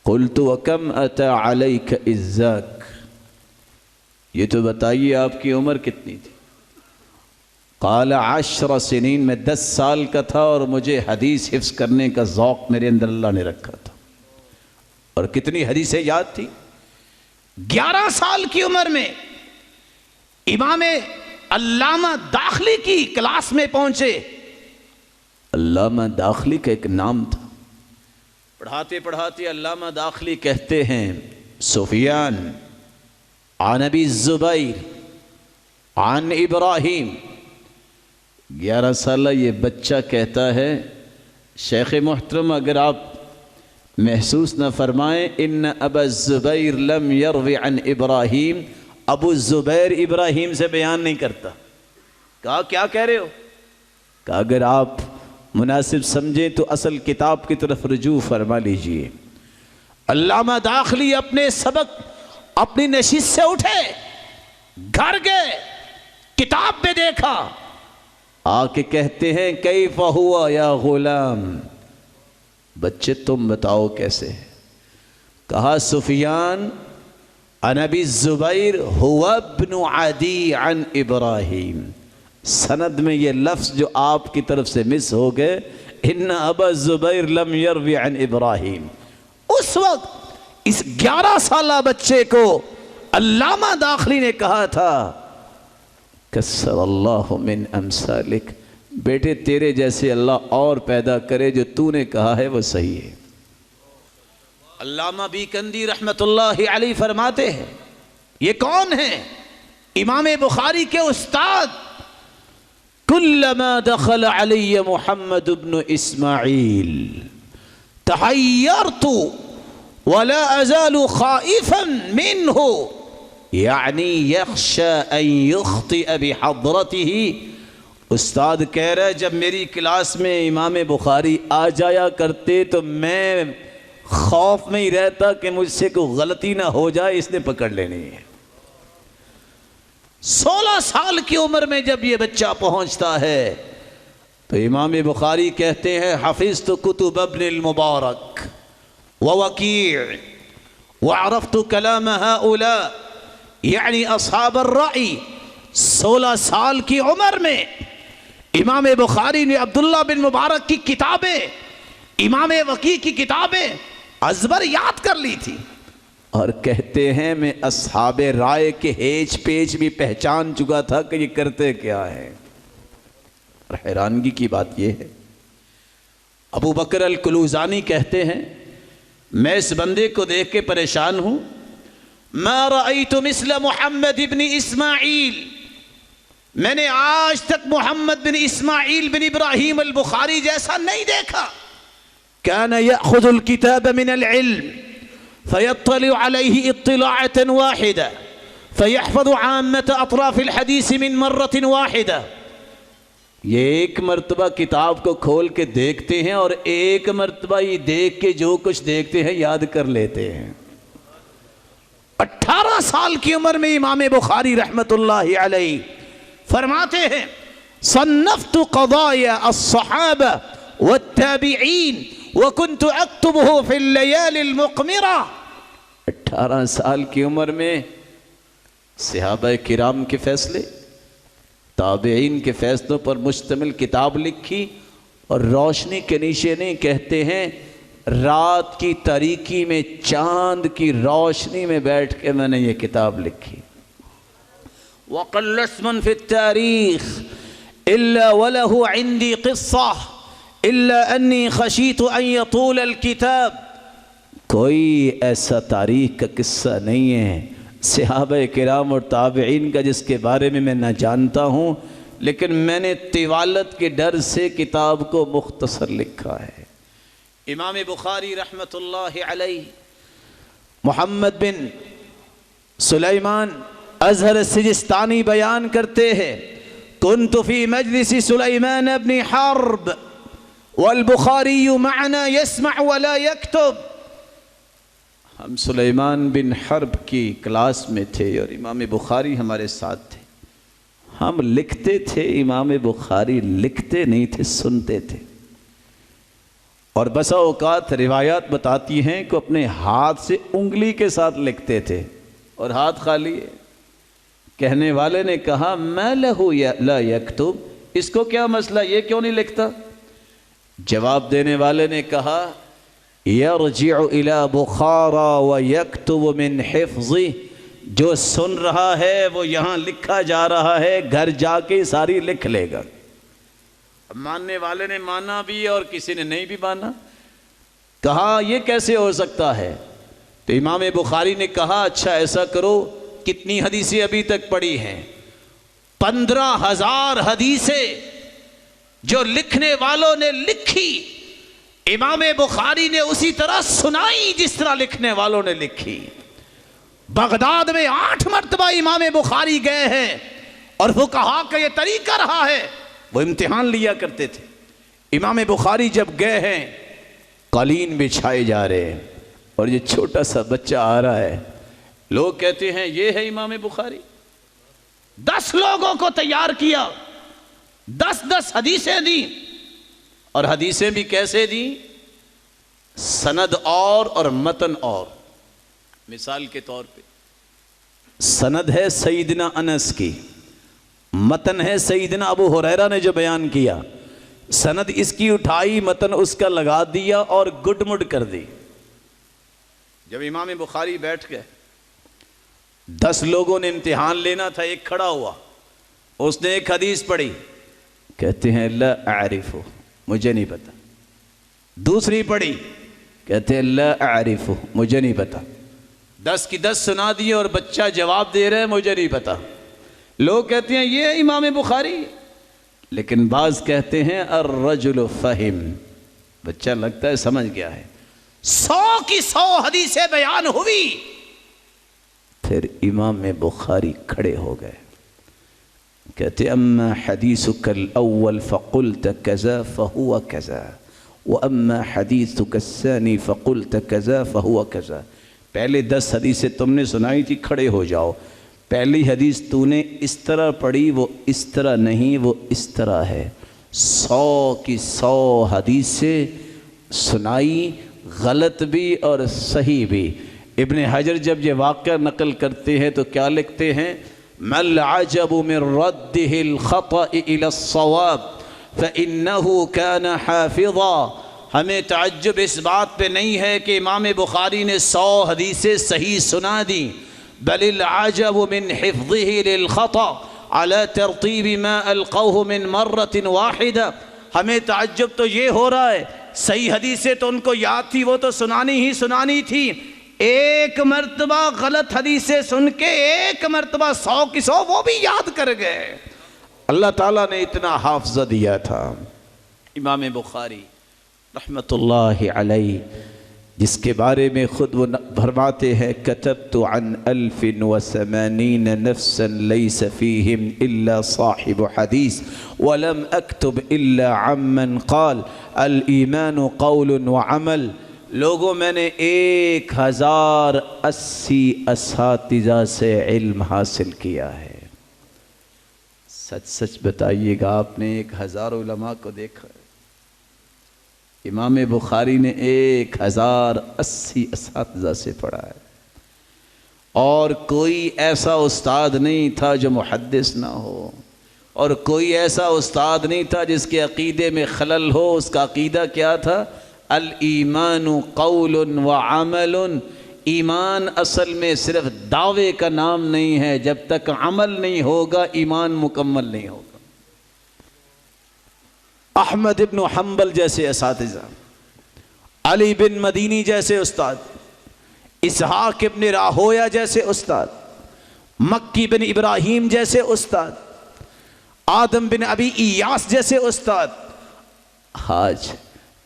قلت وکم اتی علیک اذاک، یہ تو بتائیے آپ کی عمر کتنی تھی؟ قال 10 سنین، میں 10 سال کا تھا اور مجھے حدیث حفظ کرنے کا ذوق میرے اندر اللہ نے رکھا تھا۔ اور کتنی حدیثیں یاد تھی؟ 11 سال کی عمر میں امام علامہ داخلی کی کلاس میں پہنچے۔ علامہ داخلی کا ایک نام تھا، پڑھاتے پڑھاتے علامہ داخلی کہتے ہیں، سفیان عن ابی الزبیر عن ابراہیم۔ 11 سالہ یہ بچہ کہتا ہے، شیخ محترم اگر آپ محسوس نہ فرمائیں، ان ابا الزبیر لم یروی عن ابراہیم، ابو الزبیر ابراہیم سے بیان نہیں کرتا۔ کہا کیا کہہ رہے ہو؟ کہا اگر آپ مناسب سمجھیں تو اصل کتاب کی طرف رجوع فرما لیجئے۔ علامہ داخلی اپنے سبق اپنی نشست سے اٹھے، گھر گئے، کتاب پہ دیکھا، آ کے کہتے ہیں کیف ہوا یا غلام، بچے تم بتاؤ کیسے؟ کہا سفیان عن ابی الزبیر هو ابن عدی عن ابراہیم، سند میں یہ لفظ جو آپ کی طرف سے مس ہو گئے، ان ابا الزبیر لم یروی عن ابراہیم۔ اس وقت اس 11 سالہ بچے کو علامہ داخلی نے کہا تھا، کسر اللہ من امثالک، بیٹے تیرے جیسے اللہ اور پیدا کرے، جو تو نے کہا ہے وہ صحیح ہے۔ علامہ بیکندی رحمت اللہ علیہ فرماتے ہیں، یہ کون ہیں؟ امام بخاری کے استاد۔ کلما دخل علی محمد بن اسماعیل تحیرت ولا ازال خائفا منہ، یعنی یخشى ان یخطئ بحضرته۔ استاد کہہ رہا ہے جب میری کلاس میں امام بخاری آ جایا کرتے تو میں خوف میں ہی رہتا کہ مجھ سے کوئی غلطی نہ ہو جائے، اس نے پکڑ لینی ہے۔ 16 سال کی عمر میں جب یہ بچہ پہنچتا ہے تو امام بخاری کہتے ہیں، حفظت کتب ابن المبارک ووکیع وعرفت کلام هؤلاء، یعنی اصحاب الرأی۔ 16 سال کی عمر میں امام بخاری نے عبداللہ بن مبارک کی کتابیں، امام وکیع کی کتابیں ازبر یاد کر لی تھی، اور کہتے ہیں میں اصحاب رائے کے ہیج پیج بھی پہچان چکا تھا کہ یہ کرتے کیا ہے۔ اور حیرانگی کی بات یہ ہے، ابو بکر الکلوزانی کہتے ہیں، میں اس بندے کو دیکھ کے پریشان ہوں، ما رأیت مثل محمد بن اسماعیل، میں نے آج تک محمد بن اسماعیل بن ابراہیم البخاری جیسا نہیں دیکھا۔ كان يأخذ الكتاب من العلم فيطلع عليه اطلاعة واحدة فيحفظ عامة أطراف الحديث من مرة واحدة۔ یہ ایک مرتبہ کتاب کو کھول کے دیکھتے ہیں اور ایک مرتبہ یہ دیکھ کے جو کچھ دیکھتے ہیں یاد کر لیتے ہیں۔ 18 سال کی عمر میں امام بخاری رحمت اللہ علیہ فرماتے ہیں، صنفت قضايا الصحابة والتابعین وکنت اکتبہ فی اللیال المقمرہ. 18 سال کی عمر میں صحابہ کرام کے فیصلے، تابعین کے فیصلوں پر مشتمل کتاب لکھی، اور روشنی کے نیچے نہیں، کہتے ہیں رات کی تاریکی میں چاند کی روشنی میں بیٹھ کے میں نے یہ کتاب لکھی. وقل اسم فی التاریخ الا وله عندي قصہ الا انی خشیت ان یطول الکتاب. کوئی ایسا تاریخ کا قصہ نہیں ہے صحابہ کرام اور تابعین کا جس کے بارے میں میں نہ جانتا ہوں، لیکن میں نے طوالت کے ڈر سے کتاب کو مختصر لکھا ہے. امام بخاری رحمۃ اللہ علیہ محمد بن سلیمان ازہر السجستانی بیان کرتے ہیں، کنت فی مجلس سلیمان بن حرب والبخاری معنا يسمع ولا يكتب. ہم سلیمان بن حرب کی کلاس میں تھے اور امام بخاری ہمارے ساتھ تھے. ہم لکھتے تھے، امام بخاری لکھتے نہیں تھے، سنتے تھے. اور بسا اوقات روایات بتاتی ہیں کہ اپنے ہاتھ سے انگلی کے ساتھ لکھتے تھے اور ہاتھ خالی ہے. کہنے والے نے کہا ما لہو لا یکتب، اس کو کیا مسئلہ، یہ کیوں نہیں لکھتا؟ جواب دینے والے نے کہا یرجع الی بخارا ویکتب من حفظی، جو سن رہا ہے وہ یہاں لکھا جا رہا ہے، گھر جا کے ساری لکھ لے گا. ماننے والے نے مانا بھی اور کسی نے نہیں بھی مانا. کہا یہ کیسے ہو سکتا ہے؟ تو امام بخاری نے کہا اچھا ایسا کرو، کتنی حدیثیں ابھی تک پڑھی ہیں؟ 15,000 حدیثیں جو لکھنے والوں نے لکھی، امام بخاری نے اسی طرح سنائی جس طرح لکھنے والوں نے لکھی. بغداد میں 8 مرتبہ امام بخاری گئے ہیں اور فقہا کا یہ طریقہ رہا ہے، وہ امتحان لیا کرتے تھے. امام بخاری جب گئے ہیں، قالین بچھائے جا رہے ہیں اور یہ چھوٹا سا بچہ آ رہا ہے. لوگ کہتے ہیں یہ ہے امام بخاری. 10 لوگوں کو تیار کیا، 10 حدیثیں دیں، اور حدیثیں بھی کیسے دیں؟ سند اور متن اور. مثال کے طور پہ سند ہے سیدنا انس کی، متن ہے سیدنا ابو ہریرہ نے جو بیان کیا. سند اس کی اٹھائی، متن اس کا لگا دیا اور گڈ مڈ کر دی. جب امام بخاری بیٹھ گئے، 10 لوگوں نے امتحان لینا تھا، ایک کھڑا ہوا، اس نے ایک حدیث پڑھی، کہتے ہیں لا اعرف، مجھے نہیں پتا. دوسری پڑھی، کہتے ہیں لا اعرف، مجھے نہیں پتا. 10 کی 10 سنا دیے اور بچہ جواب دے رہے ہیں مجھے نہیں پتا. لوگ کہتے ہیں یہ امام بخاری. لیکن بعض کہتے ہیں الرجل فہم، بچہ لگتا ہے سمجھ گیا ہے. 100 کی 100 حدیثیں بیان ہوئی. پھر امام بخاری کھڑے ہو گئے، کہتے اما حدیثک الاول فقلت کذا فہو کذا واما حدیثک الثانی فقلت کذا فہو کذا. پہلے 10 حدیثیں تم نے سنائی تھی، کھڑے ہو جاؤ. پہلی حدیث تو نے اس طرح پڑھی، وہ اس طرح نہیں، وہ اس طرح ہے. 100 کی 100 حدیثیں سنائی، غلط بھی اور صحیح بھی. ابن حجر جب یہ واقعہ نقل کرتے ہیں تو کیا لکھتے ہیں؟ مَل عَجَبُ مِن رَدِّهِ الْخَطَئِ إِلَى الصَّوَابِ فَإِنَّهُ كَانَ حَافِظًا. ہمیں تعجب اس بات پہ نہیں ہے کہ امام بخاری نے 100 حدیثیں صحیح سنا دیں، بل العجب من حفظه للخطأ على ترتیب ما القوه من مرة واحدة. ہمیں تعجب تو یہ ہو رہا ہے، صحیح حدیثیں تو ان کو یاد تھی، وہ تو سنانی ہی سنانی تھی، ایک مرتبہ غلط حدیثیں سن کے ایک مرتبہ 100 کی 100 وہ بھی یاد کر گئے. اللہ تعالیٰ نے اتنا حافظہ دیا تھا. امام بخاری رحمت اللہ علیہ، جس کے بارے میں خود وہ فرماتے ہیں کتبت عن 1080 نفسا ليس فيهم الا صاحب حدیث ولم اکتب الا عمن قال الایمان قول وعمل. لوگوں میں نے 1080 اساتذہ سے علم حاصل کیا ہے. سچ سچ بتائیے گا، آپ نے 1000 علماء کو دیکھا ہے؟ امام بخاری نے 1080 اساتذہ سے پڑھا ہے، اور کوئی ایسا استاد نہیں تھا جو محدث نہ ہو، اور کوئی ایسا استاد نہیں تھا جس کے عقیدے میں خلل ہو۔ اس کا عقیدہ کیا تھا؟ الایمان قول وعمل، ایمان اصل میں صرف دعوے کا نام نہیں ہے، جب تک عمل نہیں ہوگا ایمان مکمل نہیں ہوگا۔ احمد ابن حنبل جیسے اساتذہ، علی بن مدینی جیسے استاد، اسحاق ابن راہویہ جیسے استاد، مکی بن ابراہیم جیسے استاد، آدم بن ابی ایاس جیسے استاد۔ آج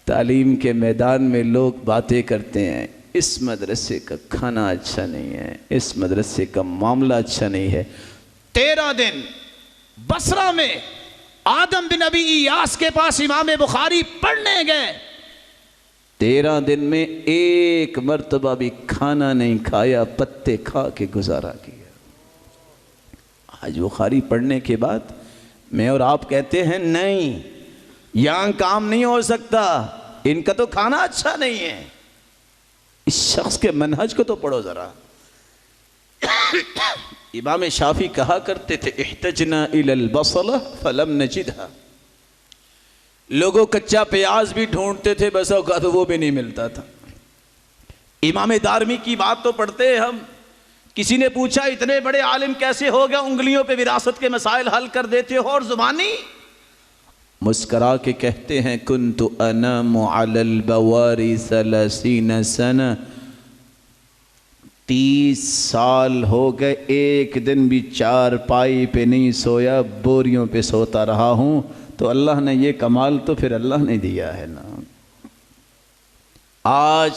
تعلیم کے میدان میں لوگ باتیں کرتے ہیں، اس مدرسے کا کھانا اچھا نہیں ہے، اس مدرسے کا معاملہ اچھا نہیں ہے۔ 13 دن بصرہ میں آدم بن ابی ایاس کے پاس امام بخاری پڑھنے گئے، 13 دن میں ایک مرتبہ بھی کھانا نہیں کھایا، پتے کھا کے گزارا کیا۔ آج بخاری پڑھنے کے بعد میں اور آپ کہتے ہیں نہیں، یہاں کام نہیں ہو سکتا، ان کا تو کھانا اچھا نہیں ہے۔ اس شخص کے منہج کو تو پڑھو ذرا۔ امام شافعی کہا کرتے تھے احتجنا الی البصلہ فلم نجدھا، لوگوں کچا پیاز بھی ڈھونڈتے تھے، بس اوقات وہ بھی نہیں ملتا تھا۔ امام دارمی کی بات تو پڑھتے ہیں ہم، کسی نے پوچھا اتنے بڑے عالم کیسے ہو گیا، انگلیوں پہ وراثت کے مسائل حل کر دیتے ہو اور زبانی؟ مسکرا کے کہتے ہیں کنت انام علی البواری 30 سنہ، 30 سال ہو گئے ایک دن بھی چارپائی پہ نہیں سویا، بوریوں پہ سوتا رہا ہوں۔ تو اللہ نے یہ کمال تو پھر اللہ نے دیا ہے نا۔ آج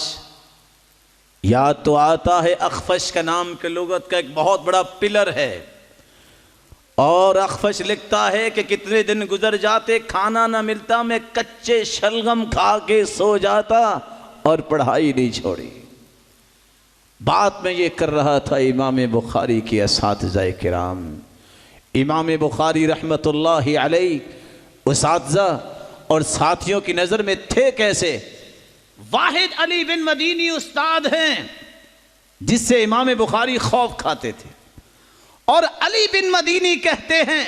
یاد تو آتا ہے اخفش کا نام کہ لغت کا ایک بہت بڑا پلر ہے، اور اخفش لکھتا ہے کہ کتنے دن گزر جاتے کھانا نہ ملتا، میں کچے شلغم کھا کے سو جاتا اور پڑھائی نہیں چھوڑی۔ بات میں یہ کر رہا تھا امام بخاری کے اساتذہ کرام۔ امام بخاری رحمت اللہ علیہ اساتذہ اور ساتھیوں کی نظر میں تھے کیسے؟ واحد علی بن مدینی استاد ہیں جس سے امام بخاری خوف کھاتے تھے، اور علی بن مدینی کہتے ہیں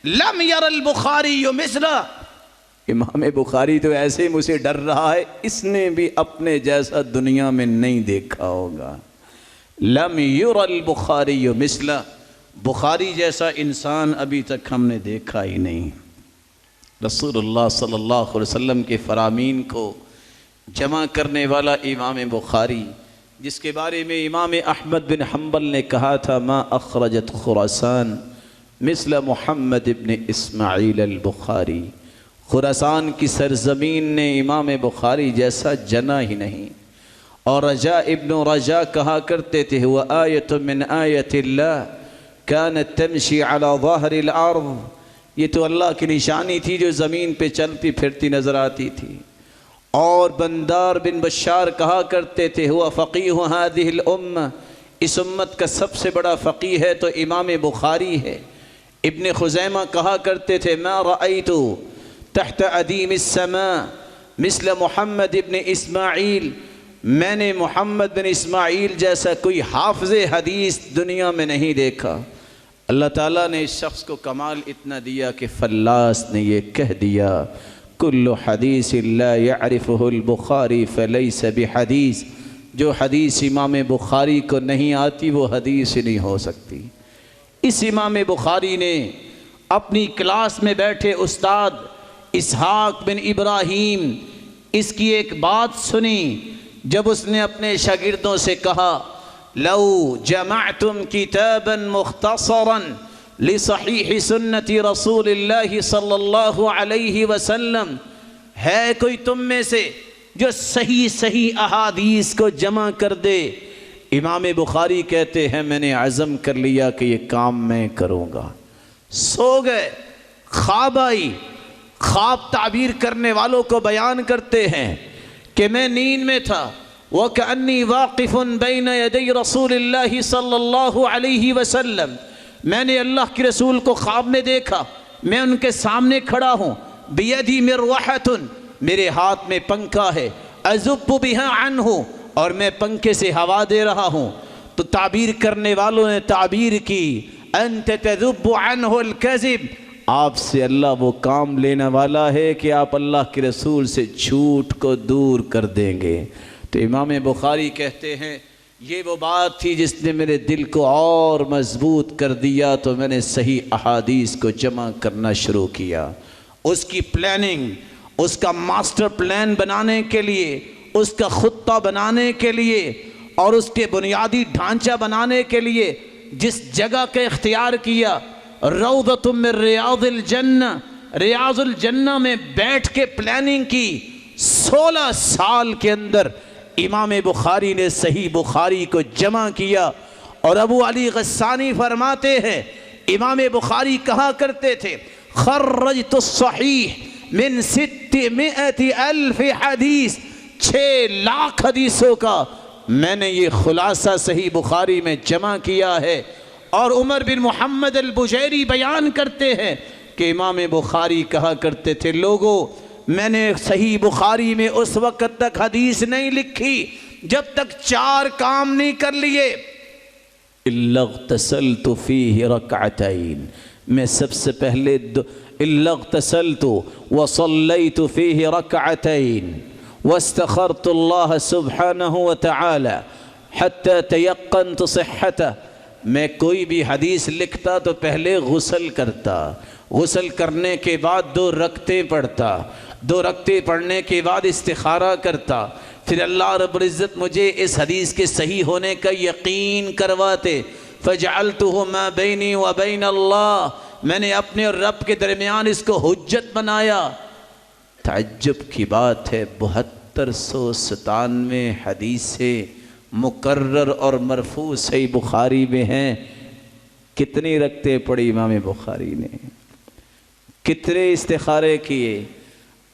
لم یر البخاری مثلا، امام بخاری تو ایسے ہی مجھے ڈر رہا ہے، اس نے بھی اپنے جیسا دنیا میں نہیں دیکھا ہوگا۔ لم یر البخاری مثلا، بخاری جیسا انسان ابھی تک ہم نے دیکھا ہی نہیں۔ رسول اللہ صلی اللہ علیہ وسلم کے فرامین کو جمع کرنے والا امام بخاری، جس کے بارے میں امام احمد بن حنبل نے کہا تھا ما اخرجت خراسان مثل محمد ابن اسماعیل البخاری، خراسان کی سرزمین نے امام بخاری جیسا جنا ہی نہیں۔ اور رجاء ابن رجاء کہا کرتے تھے وہ آیت من آیت اللہ کانت تمشی علی ظہر الارض، یہ تو اللہ کی نشانی تھی جو زمین پہ چلتی پھرتی نظر آتی تھی۔ اور بندار بن بشار کہا کرتے تھے ہوا فقیہ ہذہ الامہ، اس امت کا سب سے بڑا فقیہ ہے تو امام بخاری ہے۔ ابن خزیمہ کہا کرتے تھے ما رأیت تحت عدیم السماء مثل محمد ابن اسماعیل، میں نے محمد بن اسماعیل جیسا کوئی حافظ حدیث دنیا میں نہیں دیکھا۔ اللہ تعالیٰ نے اس شخص کو کمال اتنا دیا کہ فلاس نے یہ کہہ دیا کل حدیث لا يعرفه البخاری فلیس بحدیث، جو حدیث امام بخاری کو نہیں آتی وہ حدیث نہیں ہو سکتی۔ اس امام بخاری نے اپنی کلاس میں بیٹھے استاد اسحاق بن ابراہیم اس کی ایک بات سنی جب اس نے اپنے شاگردوں سے کہا لو جمعتم کتابا مختصرا لصحیح سنت رسول اللہ صلی اللہ علیہ وسلم، ہے کوئی تم میں سے جو صحیح احادیث کو جمع کر دے؟ امام بخاری کہتے ہیں میں نے عزم کر لیا کہ یہ کام میں کروں گا۔ سو گئے، خواب آئی، خواب تعبیر کرنے والوں کو بیان کرتے ہیں کہ میں نیند میں تھا وَكَأَنِّي وَاقِفٌ بَيْنَ يَدَيْ رَسُولِ اللَّهِ صلی اللہ علیہ وسلم، میں نے اللہ کے رسول کو خواب میں دیکھا، میں ان کے سامنے کھڑا ہوں، بِيَدِي مِرْوَحَةٌ، میرے ہاتھ میں پنکھا ہے، اذب بہا عنہ، اور میں پنکھے سے ہوا دے رہا ہوں۔ تو تعبیر کرنے والوں نے تعبیر کی انت تذب عنہ الکذب، آپ سے اللہ وہ کام لینے والا ہے کہ آپ اللہ کے رسول سے جھوٹ کو دور کر دیں گے۔ تو امام بخاری کہتے ہیں یہ وہ بات تھی جس نے میرے دل کو اور مضبوط کر دیا، تو میں نے صحیح احادیث کو جمع کرنا شروع کیا۔ اس کی پلاننگ، اس کا ماسٹر پلان بنانے کے لیے، اس کا خطہ بنانے کے لیے اور اس کے بنیادی ڈھانچہ بنانے کے لیے جس جگہ کا اختیار کیا، روضۃ من ریاض الجنہ، ریاض الجنہ میں بیٹھ کے پلاننگ کی، 16 سال کے اندر امام بخاری نے صحیح بخاری کو جمع کیا۔ اور ابو علی غسانی فرماتے ہیں امام بخاری کہا کرتے تھے خرجت الصحیح من 600,000 حدیث، 6 لاکھ حدیثوں کا میں نے یہ خلاصہ صحیح بخاری میں جمع کیا ہے۔ اور عمر بن محمد البجیری بیان کرتے ہیں کہ امام بخاری کہا کرتے تھے لوگو میں نے صحیح بخاری میں اس وقت تک حدیث نہیں لکھی جب تک 4 کام نہیں کر لیے۔ الا اغتسلت فیہ رکعتین، میں سب سے پہلے الا اغتسلت وصلیت فیہ رکعتین واستخرت اللہ سبحانہ وتعالی حتی تیقنت صحتہ، میں کوئی بھی حدیث لکھتا تو پہلے غسل کرتا، غسل کرنے کے بعد 2 رکعتیں پڑھتا، 2 رکعتیں پڑھنے کے بعد استخارہ کرتا، پھر اللہ رب العزت مجھے اس حدیث کے صحیح ہونے کا یقین کرواتے، فجعلتہ ما بینی و بین اللہ، میں نے اپنے اور رب کے درمیان اس کو حجت بنایا۔ تعجب کی بات ہے 7297 حدیثیں مکرر اور مرفوع صحیح بخاری میں ہیں۔ کتنی رکعتیں پڑھی امام بخاری نے، کتنے استخارے کیے؟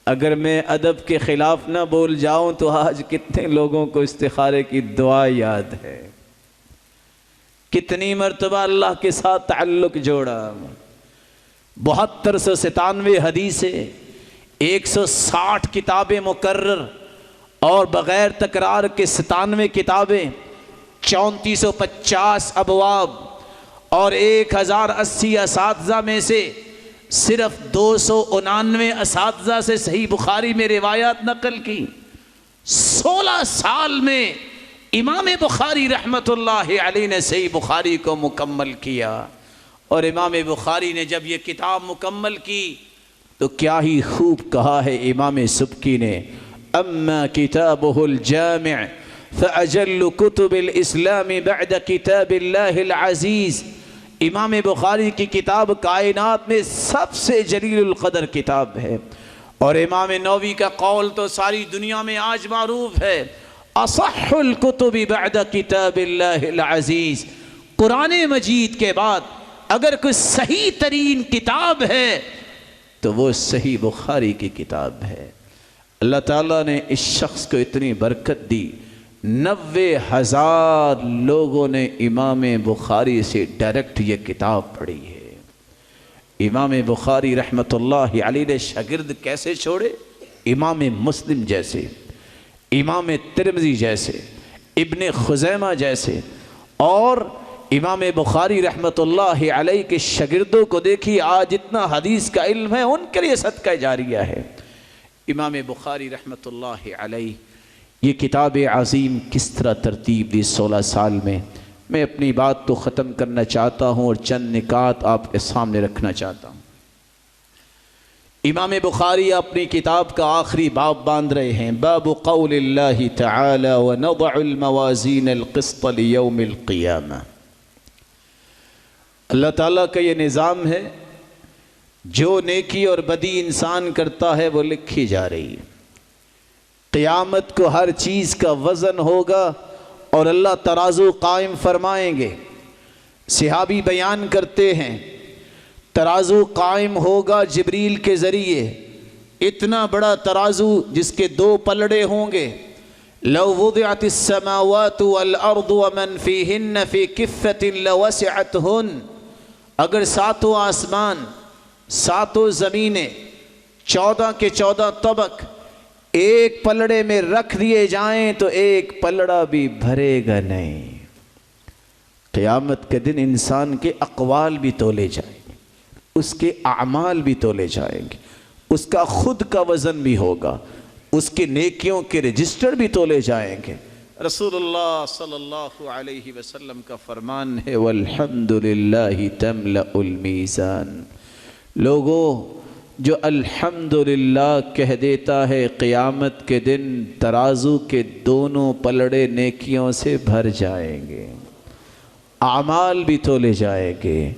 اگر میں ادب کے خلاف نہ بول جاؤں تو آج کتنے لوگوں کو استخارے کی دعا یاد ہے، کتنی مرتبہ اللہ کے ساتھ تعلق جوڑا۔ 7297 حدیثیں، 160 کتابیں مکرر اور بغیر تکرار کے 97 کتابیں، 3450 ابواب اور 1080 اساتذہ میں سے صرف 299 اساتذہ سے صحیح بخاری میں روایات نقل کی۔ 16 سال میں امام بخاری رحمت اللہ علیہ نے صحیح بخاری کو مکمل کیا۔ اور امام بخاری نے جب یہ کتاب مکمل کی تو کیا ہی خوب کہا ہے امام سبکی نے، اما کتابہ الجامع فاجل کتب الاسلام بعد کتاب اللہ العزیز، امام بخاری کی کتاب کائنات میں سب سے جلیل القدر کتاب ہے۔ اور امام نووی کا قول تو ساری دنیا میں آج معروف ہے، اصح الکتب بعد کتاب اللہ العزیز، قرآن مجید کے بعد اگر کوئی صحیح ترین کتاب ہے تو وہ صحیح بخاری کی کتاب ہے۔ اللہ تعالیٰ نے اس شخص کو اتنی برکت دی، 90,000 لوگوں نے امام بخاری سے ڈائریکٹ یہ کتاب پڑھی ہے۔ امام بخاری رحمت اللہ علیہ نے شاگرد کیسے چھوڑے؟ امام مسلم جیسے، امام ترمذی جیسے، ابن خزیمہ جیسے، اور امام بخاری رحمت اللہ علیہ کے شاگردوں کو دیکھی آج اتنا حدیث کا علم ہے، ان کے لیے صدقہ جاریہ ہے۔ امام بخاری رحمت اللہ علیہ یہ کتاب عظیم کس طرح ترتیب دی 16 سال میں اپنی بات تو ختم کرنا چاہتا ہوں اور چند نکات آپ کے سامنے رکھنا چاہتا ہوں۔ امام بخاری اپنی کتاب کا آخری باب باندھ رہے ہیں، باب قول اللہ تعالی ونضع الموازین القسط لیوم القیامہ۔ اللہ تعالیٰ کا یہ نظام ہے، جو نیکی اور بدی انسان کرتا ہے وہ لکھی جا رہی ہے۔ قیامت کو ہر چیز کا وزن ہوگا اور اللہ ترازو قائم فرمائیں گے۔ صحابی بیان کرتے ہیں ترازو قائم ہوگا جبریل کے ذریعے، اتنا بڑا ترازو جس کے 2 پلڑے ہوں گے۔ لو وضعت السماوات والارض ومن فیہن فی کفۃ لوسعتہن، اگر 7 آسمان 7 زمینیں 14 کے 14 طبق ایک پلڑے میں رکھ دیے جائیں تو ایک پلڑا بھی بھرے گا نہیں۔ قیامت کے دن انسان کے اقوال بھی تولے جائیں گے، اس کے اعمال بھی تولے جائیں گے، اس کا خود کا وزن بھی ہوگا، اس کے نیکیوں کے رجسٹر بھی تولے جائیں گے۔ رسول اللہ صلی اللہ علیہ وسلم کا فرمان ہے والحمدللہ تملأ المیزان۔ لوگوں، جو الحمدللہ کہہ دیتا ہے قیامت کے دن ترازو کے دونوں پلڑے نیکیوں سے بھر جائیں گے، اعمال بھی تولے جائیں گے۔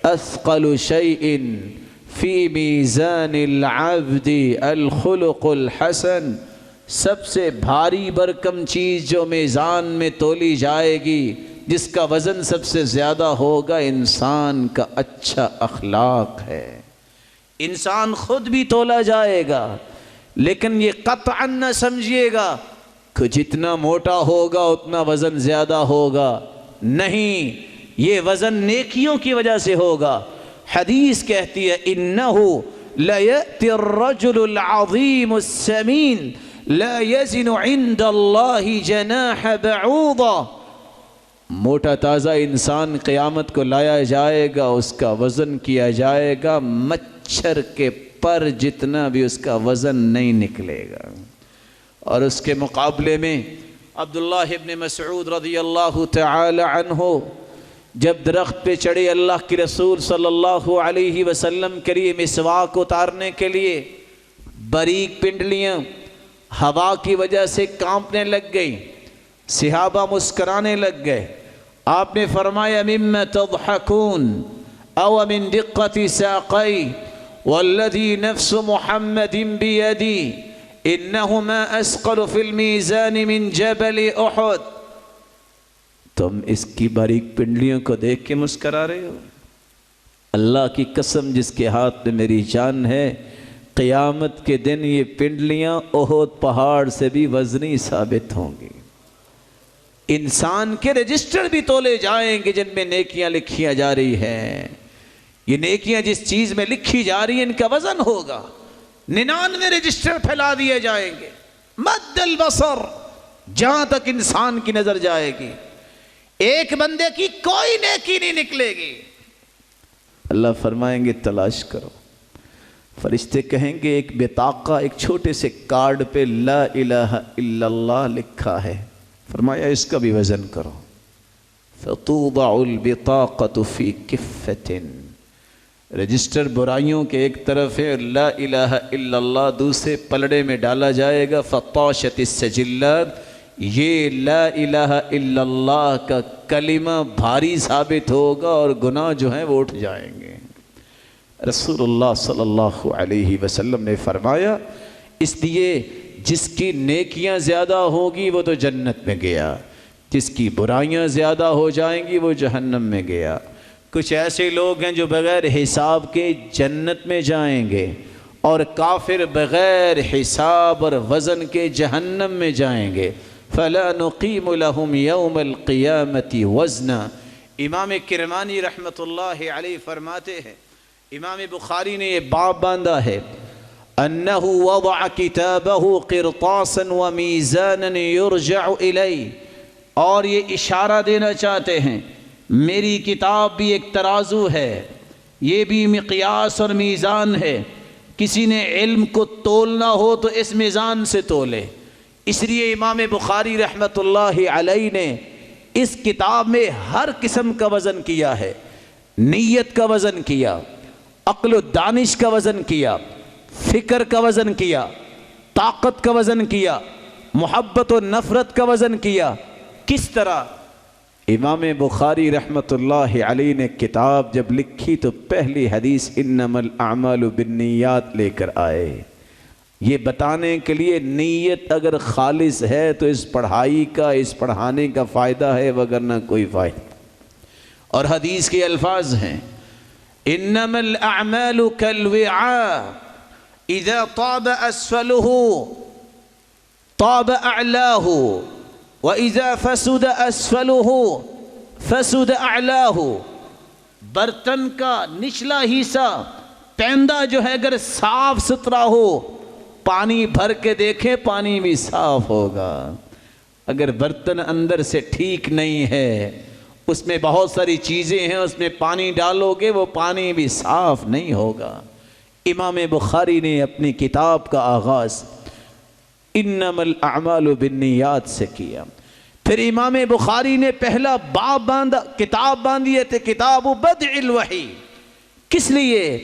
اثقل شیء فی میزان العبد الخلق الحسن، سب سے بھاری بھرکم چیز جو میزان میں تولی جائے گی، جس کا وزن سب سے زیادہ ہوگا، انسان کا اچھا اخلاق ہے۔ انسان خود بھی تولا جائے گا، لیکن یہ قطعا نہ سمجھیے گا کہ جتنا موٹا ہوگا اتنا وزن زیادہ ہوگا، نہیں، یہ وزن نیکیوں کی وجہ سے ہوگا۔ حدیث کہتی ہے اِنَّهُ لَيَأْتِ الرَّجُلُ الْعَظِيمُ السَّمِينُ لا يزن عند اللہ جناح بعوضہ، موٹا تازہ انسان قیامت کو لایا جائے گا، اس کا وزن کیا جائے گا مچھر کے پر جتنا بھی اس کا وزن نہیں نکلے گا۔ اور اس کے مقابلے میں عبداللہ ابن مسعود رضی اللہ تعالی عنہ جب درخت پہ چڑھے اللہ کے رسول صلی اللہ علیہ وسلم کے لیے مسواک اتارنے کے لیے، باریک پنڈلیاں ہوا کی وجہ سے کانپنے لگ گئی، صحابہ مسکرانے لگ گئے۔ آپ نے فرمایا مما تضحکون او من دقت ساقی والذی نفس محمد بیدی انہما اسقل فی المیزان من جبل احد۔ تم اس کی باریک پنڈلیوں کو دیکھ کے مسکرا رہے ہو؟ اللہ کی قسم جس کے ہاتھ میں میری جان ہے، قیامت کے دن یہ پنڈلیاں احد پہاڑ سے بھی وزنی ثابت ہوں گی۔ انسان کے رجسٹر بھی تولے جائیں گے جن میں نیکیاں لکھیاں جا رہی ہیں۔ یہ نیکیاں جس چیز میں لکھی جا رہی ہیں ان کا وزن ہوگا، 99 رجسٹر پھیلا دیے جائیں گے، مد البصر، جہاں تک انسان کی نظر جائے گی، ایک بندے کی کوئی نیکی نہیں نکلے گی۔ اللہ فرمائیں گے تلاش کرو، فرشتے کہیں گے ایک بطاقہ، ایک چھوٹے سے کارڈ پہ لا الہ الا اللہ لکھا ہے، فرمایا اس کا بھی وزن کرو۔ فَتُوضَعُ الْبِطَاقَةُ فِي كِفَّةٍ، رجسٹر برائیوں کے ایک طرف ہے، لا الہ الا اللہ دوسرے پلڑے میں ڈالا جائے گا۔ فَطَاشَتِ السَّجِلَّاتِ، یہ لا الہ الا اللہ کا کلمہ بھاری ثابت ہوگا اور گناہ جو ہیں وہ اٹھ جائیں گے۔ رسول اللہ صلی اللہ علیہ وسلم نے فرمایا اس لیے جس کی نیکیاں زیادہ ہوگی وہ تو جنت میں گیا، جس کی برائیاں زیادہ ہو جائیں گی وہ جہنم میں گیا۔ کچھ ایسے لوگ ہیں جو بغیر حساب کے جنت میں جائیں گے، اور کافر بغیر حساب اور وزن کے جہنم میں جائیں گے۔ فَلَا نُقِيمُ لَهُمْ يَوْمَ الْقِيَامَةِ وَزْنًا، امام کرمانی رحمۃ اللہ علیہ فرماتے ہیں، امام بخاری نے یہ باب باندھا ہے، انہ وضع کتابہ قرطاسا ومیزانا یرجع الی، اور یہ اشارہ دینا چاہتے ہیں میری کتاب بھی ایک ترازو ہے، یہ بھی مقیاس اور میزان ہے، کسی نے علم کو تولنا ہو تو اس میزان سے تولے۔ اس لیے امام بخاری رحمۃ اللہ علیہ نے اس کتاب میں ہر قسم کا وزن کیا ہے، نیت کا وزن کیا، عقل و دانش کا وزن کیا، فکر کا وزن کیا، طاقت کا وزن کیا، محبت و نفرت کا وزن کیا۔ کس طرح؟ امام بخاری رحمۃ اللہ علیہ نے کتاب جب لکھی تو پہلی حدیث انما الاعمال بالنیات لے کر آئے، یہ بتانے کے لیے نیت اگر خالص ہے تو اس پڑھائی کا، اس پڑھانے کا فائدہ ہے، وگرنہ کوئی فائدہ۔ اور حدیث کے الفاظ ہیں انما الاعمال كالوعاء اذا طاب اسفله طاب اعلاه واذا فسد اسفله فسد اعلاه، برتن کا نچلا حصہ پیندہ جو ہے اگر صاف ستھرا ہو، پانی بھر کے دیکھیں پانی بھی صاف ہوگا، اگر برتن اندر سے ٹھیک نہیں ہے، اس میں بہت ساری چیزیں ہیں، اس میں پانی ڈالو گے وہ پانی بھی صاف نہیں ہوگا۔ امام بخاری نے اپنی کتاب کا آغاز انما الاعمال بالنیات سے کیا، پھر امام بخاری نے پہلا باب باندھا، کتاب باندھی تھے کتاب بدء الوحی، کس لیے؟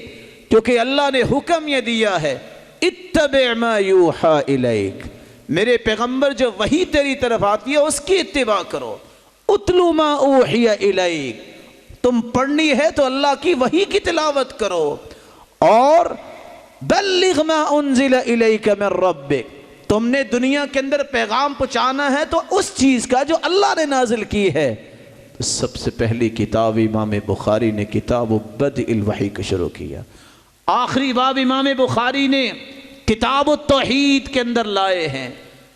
کیونکہ اللہ نے حکم یہ دیا ہے اتبع ما یوحى الیک، میرے پیغمبر جو وحی تیری طرف آتی ہے اس کی اتباع کرو، اتلو ما اوحی الیک، تم پڑھنی ہے تو اللہ کی وحی کی تلاوت کرو، اور بلغ ما انزل الیک من ربک، تم نے دنیا کے اندر پیغام پہنچانا ہے تو اس چیز کا جو اللہ نے نازل کی ہے۔ تو سب سے پہلی کتاب امام بخاری نے کتاب بدء الوحی کا شروع کیا، آخری باب امام بخاری نے کتاب التوحید کے اندر لائے ہیں،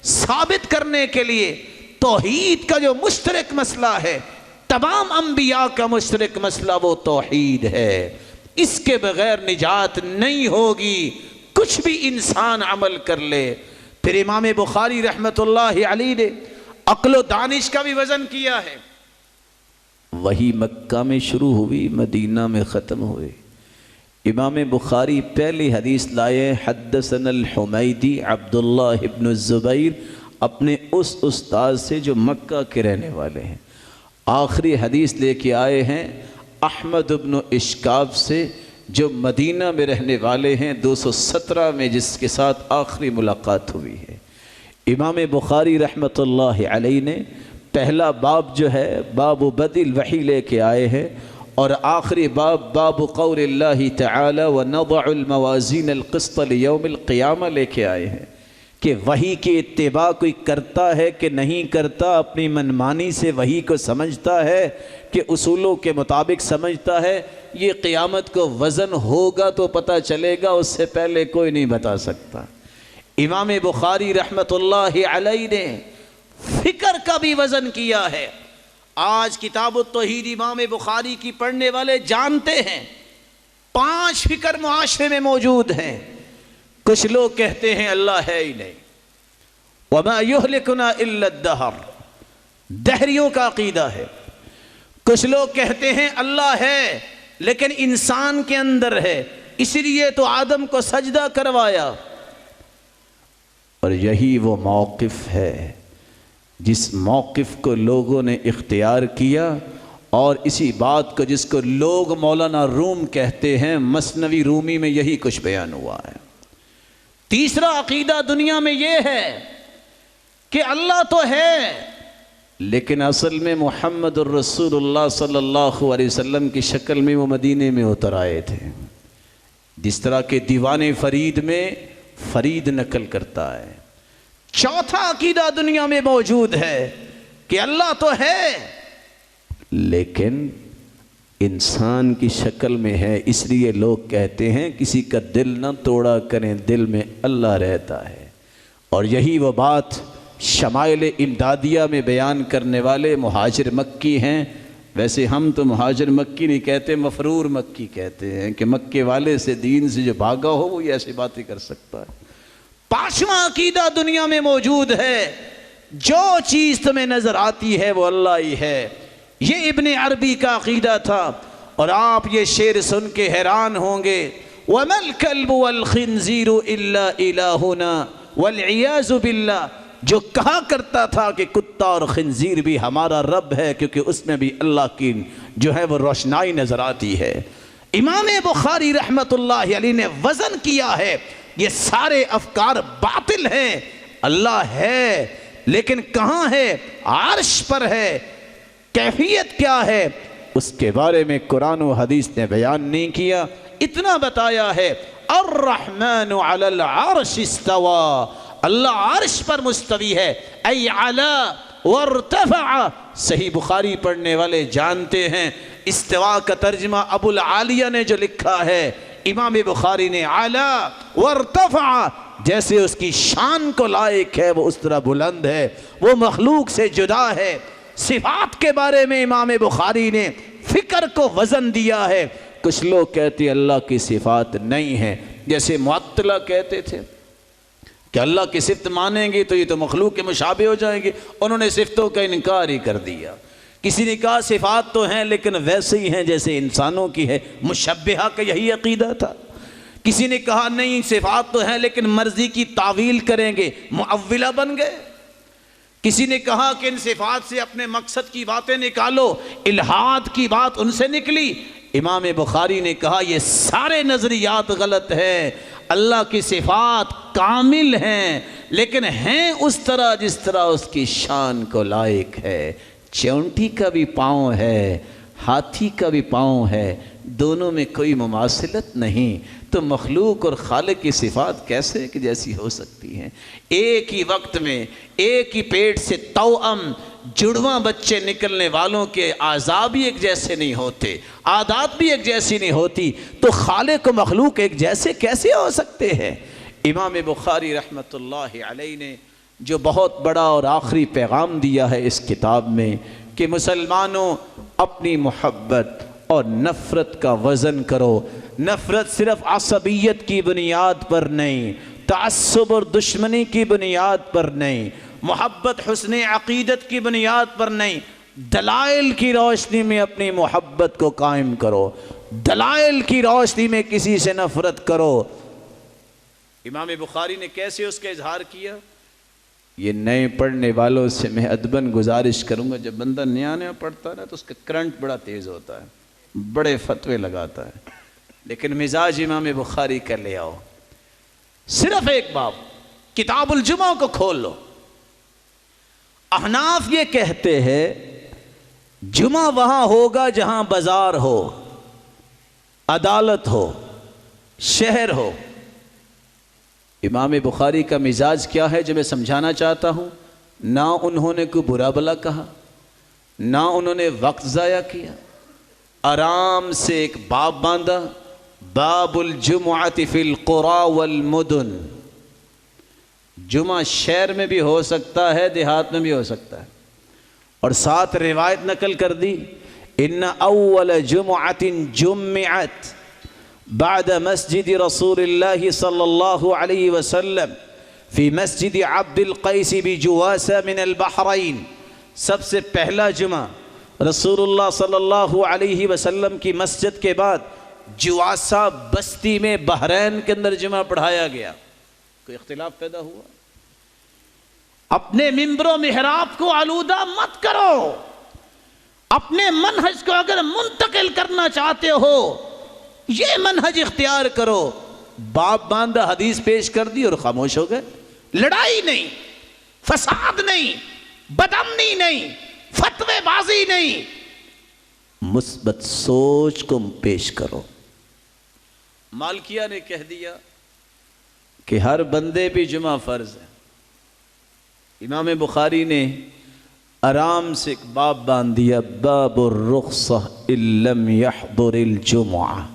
ثابت کرنے کے لیے توحید کا جو مشترک مسئلہ ہے، تمام انبیاء کا مشترک مسئلہ وہ توحید ہے، اس کے بغیر نجات نہیں ہوگی، کچھ بھی انسان عمل کر لے۔ پھر امام بخاری رحمت اللہ علیہ نے عقل و دانش کا بھی وزن کیا ہے، وہی مکہ میں شروع ہوئی مدینہ میں ختم ہوئی۔ امام بخاری پہلی حدیث لائے حدثنا الحمیدی عبداللہ ابن الزبیر، اپنے اس استاد سے جو مکہ کے رہنے والے ہیں۔ آخری حدیث لے کے آئے ہیں احمد ابن اشکاب سے جو مدینہ میں رہنے والے ہیں، 217 میں جس کے ساتھ آخری ملاقات ہوئی ہے۔ امام بخاری رحمت اللہ علیہ نے پہلا باب جو ہے باب بدء الوحی لے کے آئے ہیں، اور آخری باب باب قول اللہ تعالی ونضع الموازین القسط لیوم القیامہ لے کے آئے ہیں کہ وحی کی اتباع کوئی کرتا ہے کہ نہیں کرتا، اپنی منمانی سے وحی کو سمجھتا ہے کہ اصولوں کے مطابق سمجھتا ہے، یہ قیامت کو وزن ہوگا تو پتہ چلے گا، اس سے پہلے کوئی نہیں بتا سکتا۔ امام بخاری رحمت اللہ علیہ نے فکر کا بھی وزن کیا ہے۔ آج کتاب التوحید امام بخاری کی پڑھنے والے جانتے ہیں 5 فکر معاشرے میں موجود ہیں۔ کچھ لوگ کہتے ہیں اللہ ہے ہی نہیں، وما یہلکنا الا الدہر، دہریوں کا عقیدہ ہے۔ کچھ لوگ کہتے ہیں اللہ ہے لیکن انسان کے اندر ہے، اس لیے تو آدم کو سجدہ کروایا۔ اور یہی وہ موقف ہے جس موقف کو لوگوں نے اختیار کیا، اور اسی بات کو جس کو لوگ مولانا روم کہتے ہیں، مثنوی رومی میں یہی کچھ بیان ہوا ہے۔ تیسرا عقیدہ دنیا میں یہ ہے کہ اللہ تو ہے لیکن اصل میں محمد الرسول اللہ صلی اللہ علیہ وسلم کی شکل میں وہ مدینے میں اتر آئے تھے، جس طرح کہ دیوان فرید میں فرید نقل کرتا ہے۔ چوتھا عقیدہ دنیا میں موجود ہے کہ اللہ تو ہے لیکن انسان کی شکل میں ہے، اس لیے لوگ کہتے ہیں کسی کا دل نہ توڑا کریں، دل میں اللہ رہتا ہے۔ اور یہی وہ بات شمائل امدادیہ میں بیان کرنے والے مہاجر مکی ہیں۔ ویسے ہم تو مہاجر مکی نہیں کہتے، مفرور مکی کہتے ہیں کہ مکے والے سے، دین سے جو بھاگا ہو وہ ایسی باتیں کر سکتا ہے۔ 5واں عقیدہ دنیا میں موجود ہے، جو چیز تمہیں نظر آتی ہے وہ اللہ ہی ہے۔ یہ ابن عربی کا عقیدہ تھا، اور آپ یہ شعر سن کے حیران ہوں گے، وَمَا الْكَلْبُ وَالْخِنْزِيرُ إِلَّا إِلَٰهُنَا وَالْعِيَاذُ بِاللَّهِ، جو کہا کرتا تھا کہ کتا اور خنزیر بھی ہمارا رب ہے، کیونکہ اس میں بھی اللہ کی جو ہے وہ روشنائی نظر آتی ہے۔ امام بخاری رحمت اللہ علیہ نے وزن کیا ہے، یہ سارے افکار باطل ہیں، اللہ ہے لیکن کہاں ہے؟ عرش پر ہے، کیفیت کیا ہے اس کے بارے میں قرآن و حدیث نے بیان نہیں کیا۔ اتنا بتایا ہے الرحمن علی العرش استوى، اللہ عرش پر مستوی ہے، ای علا وارتفع۔ صحیح بخاری پڑھنے والے جانتے ہیں استوا کا ترجمہ ابو العالیہ نے جو لکھا ہے، امام بخاری نے علا وارتفع، جیسے اس کی شان کو لائق ہے وہ اس طرح بلند ہے، وہ مخلوق سے جدا ہے۔ صفات کے بارے میں امام بخاری نے فکر کو وزن دیا ہے۔ کچھ لوگ کہتے ہیں اللہ کی صفات نہیں ہیں، جیسے معطلہ کہتے تھے کہ اللہ کی صفت مانیں گے تو یہ تو مخلوق کے مشابہ ہو جائیں گے. انہوں نے صفتوں کا انکار ہی کر دیا. کسی نے کہا صفات تو ہیں لیکن ویسے ہی ہیں جیسے انسانوں کی ہے. مشبہہ کا یہی عقیدہ تھا. کسی نے کہا نہیں صفات تو ہیں لیکن مرضی کی تعویل کریں گے. معولہ بن گئے. کسی نے کہا کہ ان صفات سے اپنے مقصد کی باتیں نکالو. الہاد کی بات ان سے نکلی. امام بخاری نے کہا یہ سارے نظریات غلط ہیں. اللہ کی صفات کامل ہیں لیکن ہیں اس طرح جس طرح اس کی شان کو لائق ہے. چونٹی کا بھی پاؤں ہے, ہاتھی کا بھی پاؤں ہے, دونوں میں کوئی مماثلت نہیں. تو مخلوق اور خالق کی صفات کیسے ایک جیسی ہو سکتی ہیں؟ ایک ہی وقت میں ایک ہی پیٹ سے توأم جڑواں بچے نکلنے والوں کے اعضاء بھی ایک جیسے نہیں ہوتے, عادات بھی ایک جیسی نہیں ہوتی, تو خالق و مخلوق ایک جیسے کیسے ہو سکتے ہیں؟ امام بخاری رحمۃ اللہ علیہ نے جو بہت بڑا اور آخری پیغام دیا ہے اس کتاب میں کہ مسلمانوں اپنی محبت اور نفرت کا وزن کرو. نفرت صرف عصبیت کی بنیاد پر نہیں, تعصب اور دشمنی کی بنیاد پر نہیں, محبت حسن عقیدت کی بنیاد پر نہیں, دلائل کی روشنی میں اپنی محبت کو قائم کرو. دلائل کی روشنی میں کسی سے نفرت کرو. امام بخاری نے کیسے اس کا اظہار کیا؟ یہ نئے پڑھنے والوں سے میں ادباً گزارش کروں گا, جب بندہ نیا پڑھتا ہے نا تو اس کا کرنٹ بڑا تیز ہوتا ہے, بڑے فتوے لگاتا ہے, لیکن مزاج امام بخاری کا لے آؤ. صرف ایک باب کتاب الجمعہ کو کھول لو. احناف یہ کہتے ہیں جمعہ وہاں ہوگا جہاں بازار ہو, عدالت ہو, شہر ہو. امام بخاری کا مزاج کیا ہے جو میں سمجھانا چاہتا ہوں. نہ انہوں نے کوئی برا بلا کہا, نہ انہوں نے وقت ضائع کیا. آرام سے ایک باب باندھا, باب الجمعۃ فی القرى والمدن. جمعہ شہر میں بھی ہو سکتا ہے, دیہات میں بھی ہو سکتا ہے. اور ساتھ روایت نقل کر دی, ان اول جمعۃ جمعت بعد مسجد رسول اللہ صلی اللہ علیہ وسلم فی مسجد عبد القیس بجواسہ من البحرین. سب سے پہلا جمعہ رسول اللہ صلی اللہ علیہ وسلم کی مسجد کے بعد جواسہ بستی میں بحرین کے اندر جمعہ پڑھایا گیا. کوئی اختلاف پیدا ہوا؟ اپنے ممبر و محراب کو آلودہ مت کرو. اپنے منہج کو اگر منتقل کرنا چاہتے ہو یہ منہج اختیار کرو. باب باندھا, حدیث پیش کر دی اور خاموش ہو گئے. لڑائی نہیں, فساد نہیں, بدامنی نہیں, فتوے بازی نہیں, مثبت سوچ کو پیش کرو. مالکیہ نے کہہ دیا کہ ہر بندے پہ جمعہ فرض ہے. امام بخاری نے آرام سے ایک باب باندھ دیا, باب الرخصہ ان لم یحضر الجمعہ.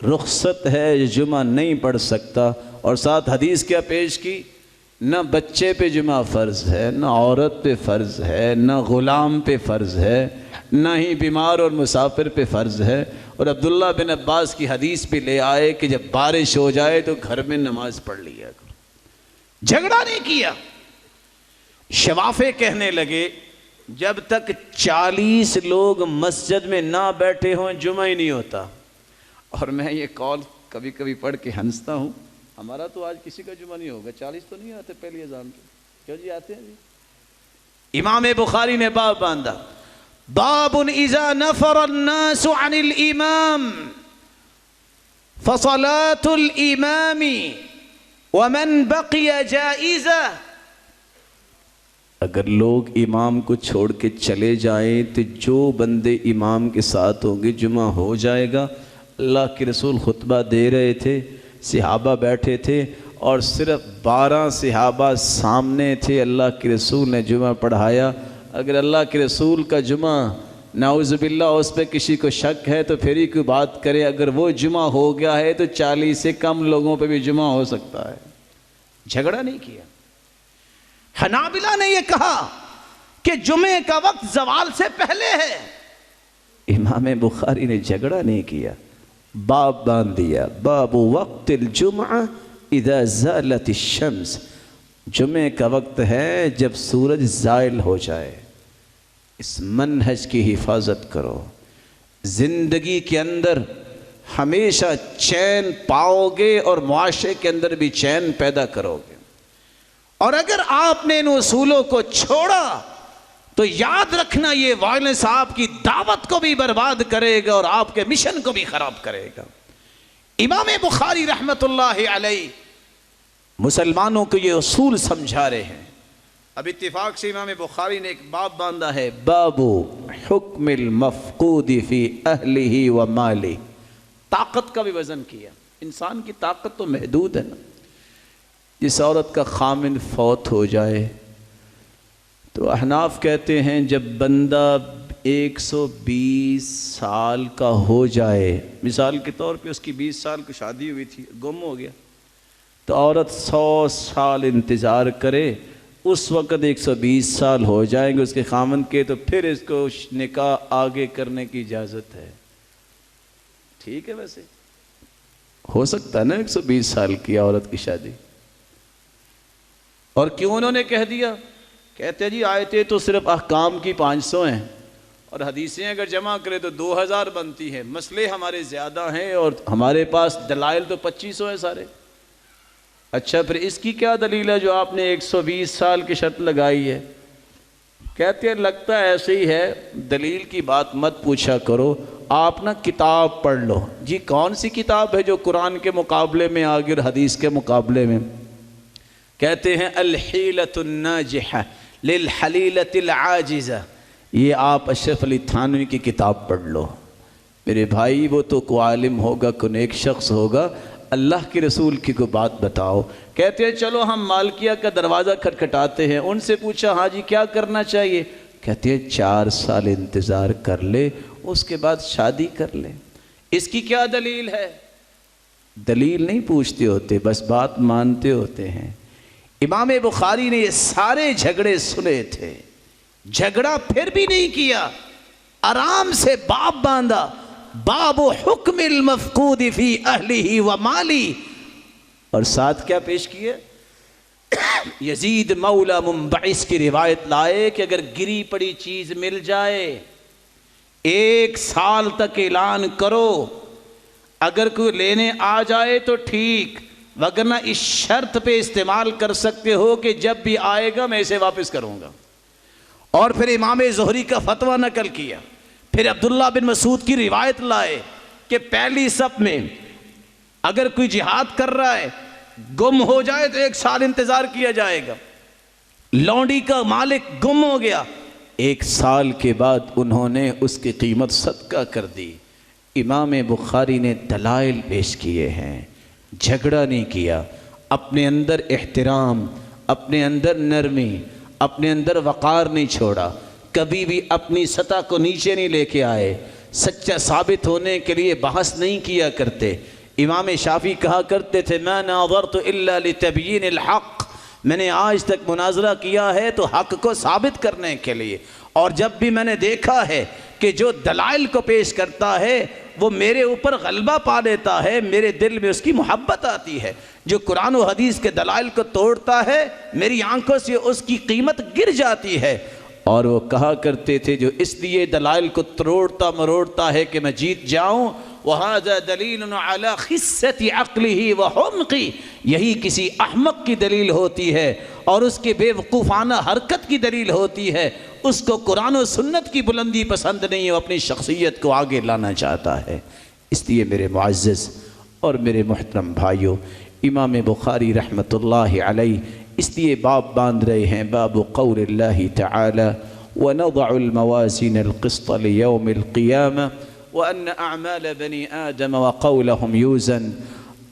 رخصت ہے, جمعہ نہیں پڑھ سکتا. اور ساتھ حدیث کیا پیش کی؟ نہ بچے پہ جمعہ فرض ہے, نہ عورت پہ فرض ہے, نہ غلام پہ فرض ہے, نہ ہی بیمار اور مسافر پہ فرض ہے. اور عبداللہ بن عباس کی حدیث پہ لے آئے کہ جب بارش ہو جائے تو گھر میں نماز پڑھ لیا کرو. جھگڑا نہیں کیا. شوافے کہنے لگے جب تک 40 لوگ مسجد میں نہ بیٹھے ہوں جمعہ ہی نہیں ہوتا. اور میں یہ قول کبھی کبھی پڑھ کے ہنستا ہوں. ہمارا تو آج کسی کا جمعہ نہیں ہوگا, 40 تو نہیں آتے پہلی اذان کے. کیوں جی آتے ہیں جی. امام بخاری نے باب باندھا, باب اذا نفر الناس عن الامام فصلاة الامام ومن بقي جائزہ. اگر لوگ امام کو چھوڑ کے چلے جائیں تو جو بندے امام کے ساتھ ہوں گے جمعہ ہو جائے گا. اللہ کے رسول خطبہ دے رہے تھے, صحابہ بیٹھے تھے اور صرف 12 صحابہ سامنے تھے. اللہ کے رسول نے جمعہ پڑھایا. اگر اللہ کے رسول کا جمعہ نعوذ باللہ اس پہ کسی کو شک ہے تو پھر ہی کوئی بات کرے. اگر وہ جمعہ ہو گیا ہے تو 40 سے کم لوگوں پہ بھی جمعہ ہو سکتا ہے. جھگڑا نہیں کیا. حنابلہ نے یہ کہا کہ جمعے کا وقت زوال سے پہلے ہے. امام بخاری نے جھگڑا نہیں کیا, باب باندھ دیا, باب وقت الجمعہ اذا زالت الشمس، جمعے کا وقت ہے جب سورج زائل ہو جائے۔ اس منہج کی حفاظت کرو، زندگی کے اندر ہمیشہ چین پاؤ گے اور معاشرے کے اندر بھی چین پیدا کرو گے۔ اور اگر آپ نے ان اصولوں کو چھوڑا تو یاد رکھنا یہ وائلنس آپ کی دعوت کو بھی برباد کرے گا اور آپ کے مشن کو بھی خراب کرے گا۔ امام بخاری رحمت اللہ علیہ مسلمانوں کو یہ اصول سمجھا رہے ہیں۔ اب اتفاق سے امام بخاری نے ایک باب باندھا ہے، باب حکم المفقود فی اہلہ و مالہ۔ طاقت کا بھی وزن کیا، انسان کی طاقت تو محدود ہے نا۔ جس عورت کا خامن فوت ہو جائے تو احناف کہتے ہیں جب بندہ 120 سال کا ہو جائے، مثال کے طور پہ اس کی 20 سال کی شادی ہوئی تھی، گم ہو گیا، تو عورت 100 سال انتظار کرے، اس وقت 120 سال ہو جائیں گے اس کے خامن کے، تو پھر اس کو نکاح آگے کرنے کی اجازت ہے۔ ٹھیک ہے، ویسے ہو سکتا ہے نا 120 سال کی عورت کی شادی۔ اور کیوں انہوں نے کہہ دیا؟ کہتے جی آیتیں تو صرف احکام کی 500 ہیں اور حدیثیں اگر جمع کرے تو 2000 بنتی ہیں، مسئلے ہمارے زیادہ ہیں اور ہمارے پاس دلائل تو 2500 ہیں سارے۔ اچھا پھر اس کی کیا دلیل ہے جو آپ نے 120 سال کی شرط لگائی ہے؟ کہتے ہیں لگتا ہے ایسے ہی ہے، دلیل کی بات مت پوچھا کرو، آپ نا کتاب پڑھ لو۔ جی کون سی کتاب ہے جو قرآن کے مقابلے میں آگے اور حدیث کے مقابلے میں؟ کہتے ہیں الحیلۃ الناجحہ للحلیلۃ العاجزہ۔ یہ آپ اشرف علی تھانوی کی کتاب پڑھ لو۔ میرے بھائی وہ تو کوئی عالم ہوگا، کوئی نیک شخص ہوگا، اللہ کے رسول کی کوئی بات بتاؤ۔ کہتے ہیں چلو ہم مالکیہ کا دروازہ کھٹکھٹاتے ہیں، ان سے پوچھا ہاں جی کیا کرنا چاہیے؟ کہتے ہیں 4 سال انتظار کر لے، اس کے بعد شادی کر لے۔ اس کی کیا دلیل ہے؟ دلیل نہیں پوچھتے ہوتے، بس بات مانتے ہوتے ہیں۔ امام بخاری نے یہ سارے جھگڑے سنے تھے، جھگڑا پھر بھی نہیں کیا، آرام سے باب باندھا، باب حکم المفقود فی اہلہ و مالی، اور ساتھ کیا پیش کیے؟ یزید مولا منبعث کی روایت لائے کہ اگر گری پڑی چیز مل جائے 1 سال تک اعلان کرو، اگر کوئی لینے آ جائے تو ٹھیک، وگرنہ اس شرط پہ استعمال کر سکتے ہو کہ جب بھی آئے گا میں اسے واپس کروں گا۔ اور پھر امام زہری کا فتویٰ نقل کیا، پھر عبداللہ بن مسعود کی روایت لائے کہ پہلی صف میں اگر کوئی جہاد کر رہا ہے گم ہو جائے تو 1 سال انتظار کیا جائے گا۔ لونڈی کا مالک گم ہو گیا، 1 سال کے بعد انہوں نے اس کی قیمت صدقہ کر دی۔ امام بخاری نے دلائل پیش کیے ہیں، جھگڑا نہیں کیا، اپنے اندر احترام، اپنے اندر نرمی، اپنے اندر وقار نہیں چھوڑا، کبھی بھی اپنی سطح کو نیچے نہیں لے کے آئے، سچا ثابت ہونے کے لیے بحث نہیں کیا کرتے۔ امام شافعی کہا کرتے تھے ما ناظرت الا لتبیین الحق، میں نے آج تک مناظرہ کیا ہے تو حق کو ثابت کرنے کے لیے، اور جب بھی میں نے دیکھا ہے کہ جو دلائل کو پیش کرتا ہے وہ میرے اوپر غلبہ پا لیتا ہے، میرے دل میں اس کی محبت آتی ہے، جو قرآن و حدیث کے دلائل کو توڑتا ہے میری آنکھوں سے اس کی قیمت گر جاتی ہے۔ اور وہ کہا کرتے تھے جو اس لیے دلائل کو تروڑتا مروڑتا ہے کہ میں جیت جاؤں، وَهَذَا دَلِيلٌ عَلَى خِسَّةِ عَقْلِهِ وَحُمْقِ، یہی کسی احمق کی دلیل ہوتی ہے اور اس کے بے وقوفانہ حرکت کی دلیل ہوتی ہے، اس کو قرآن و سنت کی بلندی پسند نہیں ہے، وہ اپنی شخصیت کو آگے لانا چاہتا ہے۔ اس لیے میرے معزز اور میرے محترم بھائیوں، امام بخاری رحمۃ اللہ علیہ اس لیے باب باندھ رہے ہیں، باب قول اللہ تعالی وَنَضَعُ الْمَوَازِينَ الْقِسْطَ لِيَوْمِ الْقِيَامَةِ وَأَنَّ أَعْمَالَ بَنِي آدَمَ وَقَوْلَهُمْ يُوزَنْ،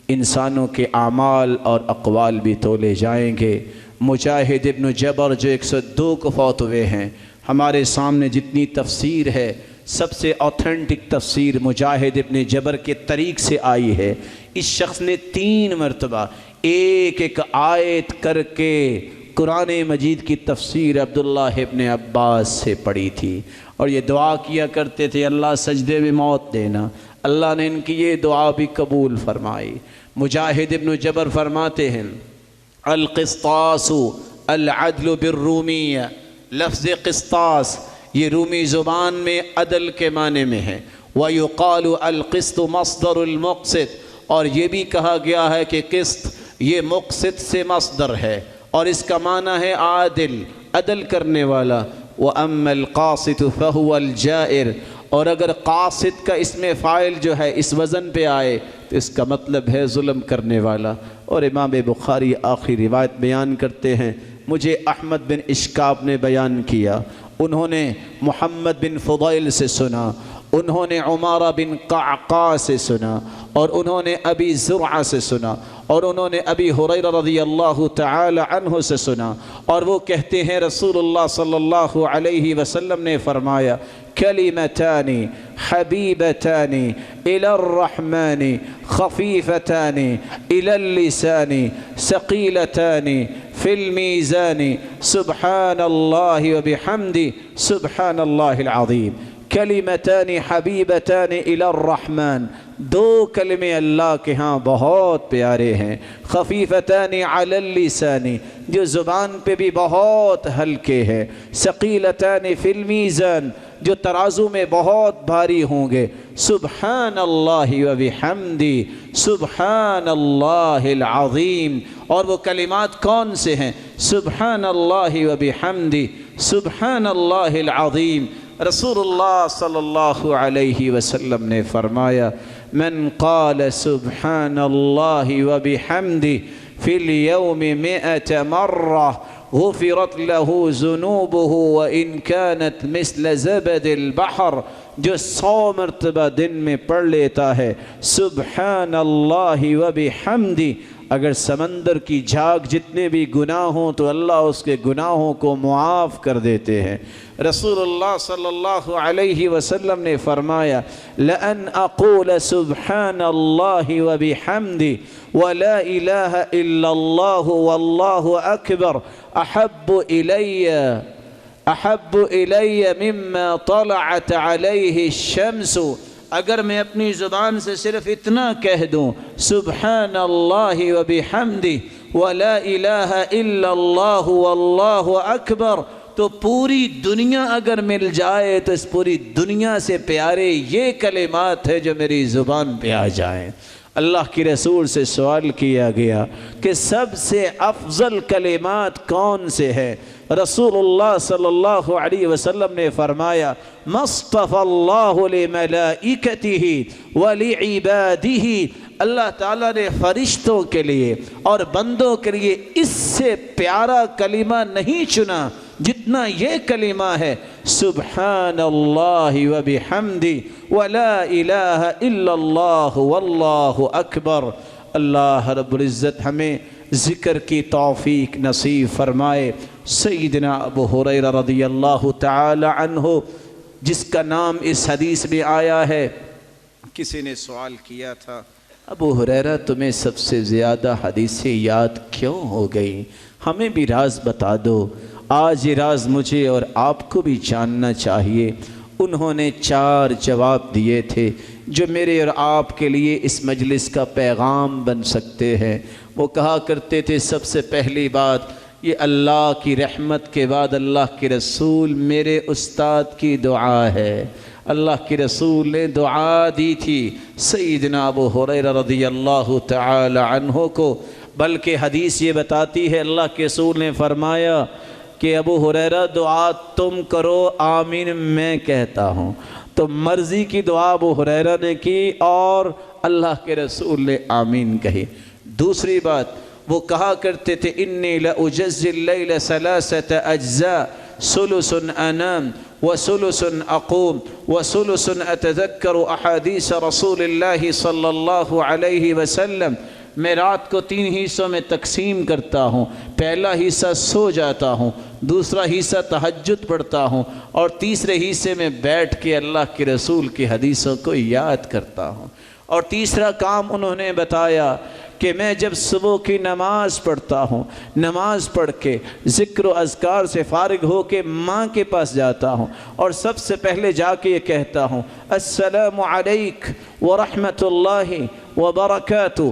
انسانوں کے اعمال اور اقوال بھی تولے جائیں گے۔ مجاہد ابن جبر جو 102 کو فوت ہوئے ہیں، ہمارے سامنے جتنی تفسیر ہے سب سے اوتھینٹک تفسیر مجاہد ابن جبر کے طریق سے آئی ہے۔ اس شخص نے 3 مرتبہ ایک ایک آیت کر کے قرآن مجید کی تفسیر عبداللہ ابن عباس سے پڑھی تھی، اور یہ دعا کیا کرتے تھے اللہ سجدے میں موت دینا۔ اللہ نے ان کی یہ دعا بھی قبول فرمائی۔ مجاہد ابن جبر فرماتے ہیں القسطاس العدل بالرومیہ، لفظ قسطاس یہ رومی زبان میں عدل کے معنی میں ہے۔ وَيُقَالُ الْقِسْطُ مَصْدَرُ الْمُقْسِط، اور یہ بھی کہا گیا ہے کہ قسط یہ مقسط سے مصدر ہے اور اس کا معنی ہے عادل، عدل کرنے والا۔ وَأَمَّا الْقَاسِطُ فَهُوَ الْجَائِرُ، اور اگر قاسط کا اسم فاعل جو ہے اس وزن پہ آئے تو اس کا مطلب ہے ظلم کرنے والا۔ اور امام بخاری آخری روایت بیان کرتے ہیں، مجھے احمد بن اشکاب نے بیان کیا، انہوں نے محمد بن فضیل سے سنا، انہوں نے عمارہ بن قعقاع سے سنا، اور انہوں نے ابی زرعہ سے سنا، اور انہوں نے ابی ہریرہ رضی اللہ تعالی عنہ سے سنا، اور وہ کہتے ہیں رسول اللہ صلی اللہ علیہ وسلم نے فرمایا کلمتان حبیبتان الی الرحمن خفیفتان الی اللسان ثقیلتان فی المیزان سبحان اللہ وبحمدہ سبحان اللہ العظیم۔ کلمتان حبیبتان الی الرحمن، دو کلمے اللہ کے ہاں بہت پیارے ہیں، خفیفتان علی اللسان، جو زبان پہ بھی بہت ہلکے ہیں، ثقیلتان فی المیزان، جو ترازو میں بہت بھاری ہوں گے، سبحان اللہ وبحمدہ سبحان اللہ العظیم۔ اور وہ کلمات کون سے ہیں؟ سبحان اللہ وبحمدہ سبحان اللہ العظیم۔ رسول اللہ صلی اللہ علیہ وسلم نے فرمایا من قال سبحان اللہ وبحمدہ فی اليوم 100 مرہ غفرت له ذنوبه وإن كانت مثل زبد البحر، جو 100 مرتبہ دن میں پڑھ لیتا ہے سبحان اللہ وبحمدہ، اگر سمندر کی جھاگ جتنے بھی گناہ ہوں تو اللہ اس کے گناہوں کو معاف کر دیتے ہیں۔ رسول اللہ صلی اللہ علیہ وسلم نے فرمایا لَأَنْ أَقُولَ سُبْحَانَ اللَّهِ وَبِحَمْدِهِ وَلَا إِلَهَ إِلَّا اللَّهُ وَاللَّهُ أَكْبَرُ أَحَبُّ إِلَيَّ مِمَّا طَلَعَتْ عَلَيْهِ الشَّمْسُ، اگر میں اپنی زبان سے صرف اتنا کہہ دوں سبحان اللہ وبحمدہ ولا الہ الا اللہ واللہ اکبر، تو پوری دنیا اگر مل جائے تو اس پوری دنیا سے پیارے یہ کلمات ہیں جو میری زبان پہ آ جائیں۔ اللہ کی رسول سے سوال کیا گیا کہ سب سے افضل کلمات کون سے ہیں؟ رسول اللہ صلی اللہ علیہ وسلم نے فرمایا مصطفى اللہ لملائکتہ ولعبادہ، اللہ تعالیٰ نے فرشتوں کے لیے اور بندوں کے لیے اس سے پیارا کلمہ نہیں چنا جتنا یہ کلمہ ہے سبحان اللہ وبحمدہ ولا الہ الا اللہ واللہ اکبر۔ اللہ رب العزت ہمیں ذکر کی توفیق نصیب فرمائے۔ سیدنا ابو ہریرہ رضی اللہ تعالی عنہ جس کا نام اس حدیث میں آیا ہے، کسی نے سوال کیا تھا ابو ہریرہ تمہیں سب سے زیادہ حدیثیں یاد کیوں ہو گئی؟ ہمیں بھی راز بتا دو۔ آج یہ راز مجھے اور آپ کو بھی جاننا چاہیے۔ انہوں نے 4 جواب دیے تھے جو میرے اور آپ کے لیے اس مجلس کا پیغام بن سکتے ہیں۔ وہ کہا کرتے تھے سب سے پہلی بات یہ اللہ کی رحمت کے بعد اللہ کے رسول میرے استاد کی دعا ہے۔ اللہ کے رسول نے دعا دی تھی سیدنا ابو ہریرہ رضی اللہ تعالی عنہ کو، بلکہ حدیث یہ بتاتی ہے اللہ کے رسول نے فرمایا کہ ابو ہریرہ دعا تم کرو آمین میں کہتا ہوں، تو مرضی کی دعا ابو ہریرہ نے کی اور اللہ کے رسول نے آمین کہی۔ دوسری بات وہ کہا کرتے تھے انی لأجزی اللیل 3 اجزاء ثلث انام وثلث اقوم وثلث اتذکر احادیث رسول اللہ صلی اللہ علیہ وسلم، میں رات کو 3 حصوں میں تقسیم کرتا ہوں، پہلا حصہ سو جاتا ہوں، دوسرا حصہ تہجد پڑھتا ہوں، اور تیسرے حصے میں بیٹھ کے اللہ کے رسول کی حدیثوں کو یاد کرتا ہوں۔ اور تیسرا کام انہوں نے بتایا کہ میں جب صبح کی نماز پڑھتا ہوں، نماز پڑھ کے ذکر و اذکار سے فارغ ہو کے ماں کے پاس جاتا ہوں اور سب سے پہلے جا کے یہ کہتا ہوں السلام علیک ورحمۃ اللہ وبرکاتہ،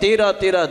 13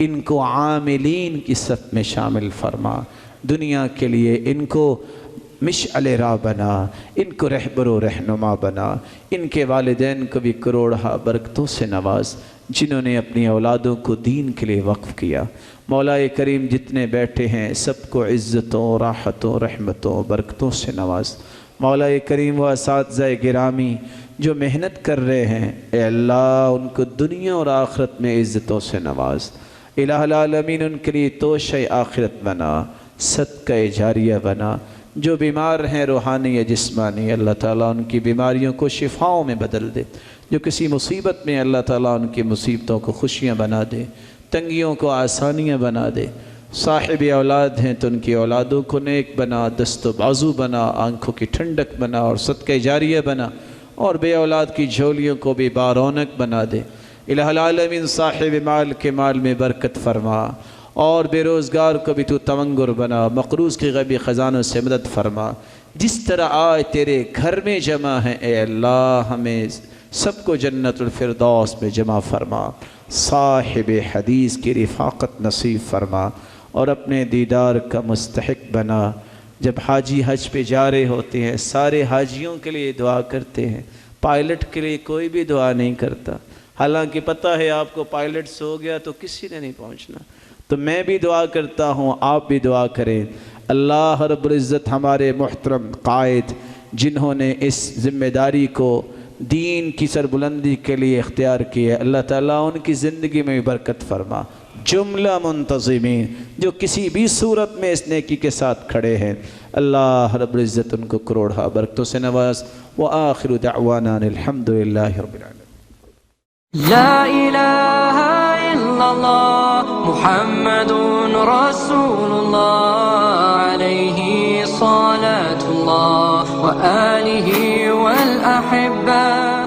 ان کو عاملین کی صف میں شامل فرما، دنیا کے لیے ان کو مشعل راہ بنا، ان کو رہبر و رہنما بنا، ان کے والدین کو بھی کروڑہا برکتوں سے نواز جنہوں نے اپنی اولادوں کو دین کے لیے وقف کیا۔ مولا کریم جتنے بیٹھے ہیں سب کو عزتوں، راحتوں، رحمتوں، برکتوں سے نواز۔ مولا کریم وہ اساتذہ گرامی جو محنت کر رہے ہیں، اے اللہ ان کو دنیا اور آخرت میں عزتوں سے نواز۔ الہ العالمین ان کے لیے توشہ آخرت بنا، صدقہ جاریہ بنا۔ جو بیمار ہیں روحانی یا جسمانی، اللہ تعالیٰ ان کی بیماریوں کو شفاؤں میں بدل دے۔ جو کسی مصیبت میں، اللہ تعالیٰ ان کی مصیبتوں کو خوشیاں بنا دے، تنگیوں کو آسانیاں بنا دے۔ صاحب اولاد ہیں تو ان کی اولادوں کو نیک بنا، دست و بازو بنا، آنکھوں کی ٹھنڈک بنا اور صدقہ جاریہ بنا، اور بے اولاد کی جھولیوں کو بھی بارونق بنا دے۔ الہ العالمین صاحب مال کے مال میں برکت فرما، اور بے روزگار کو بھی تو تونگر بنا، مقروض کی غیبی خزانوں سے مدد فرما۔ جس طرح آج تیرے گھر میں جمع ہیں، اے اللہ ہمیں سب کو جنت الفردوس میں جمع فرما، صاحب حدیث کی رفاقت نصیب فرما، اور اپنے دیدار کا مستحق بنا۔ جب حاجی حج پہ جا رہے ہوتے ہیں سارے حاجیوں کے لیے دعا کرتے ہیں، پائلٹ کے لیے کوئی بھی دعا نہیں کرتا، حالانکہ پتہ ہے آپ کو پائلٹ سو گیا تو کسی نے نہیں پہنچنا۔ تو میں بھی دعا کرتا ہوں، آپ بھی دعا کریں۔ اللہ رب العزت ہمارے محترم قائد جنہوں نے اس ذمہ داری کو دین کی سربلندی کے لیے اختیار کی ہے، اللہ تعالیٰ ان کی زندگی میں بھی برکت فرما۔ جملہ منتظمین جو کسی بھی صورت میں اس نیکی کے ساتھ کھڑے ہیں، اللہ رب العزت ان کو کروڑہا برکتوں سے نواز۔ وآخر دعوانا الحمدللہ رب العالمین۔ لا الہ الا اللہ محمد رسول اللہ علیہ صلاة اللہ وآلہ والأحبہ۔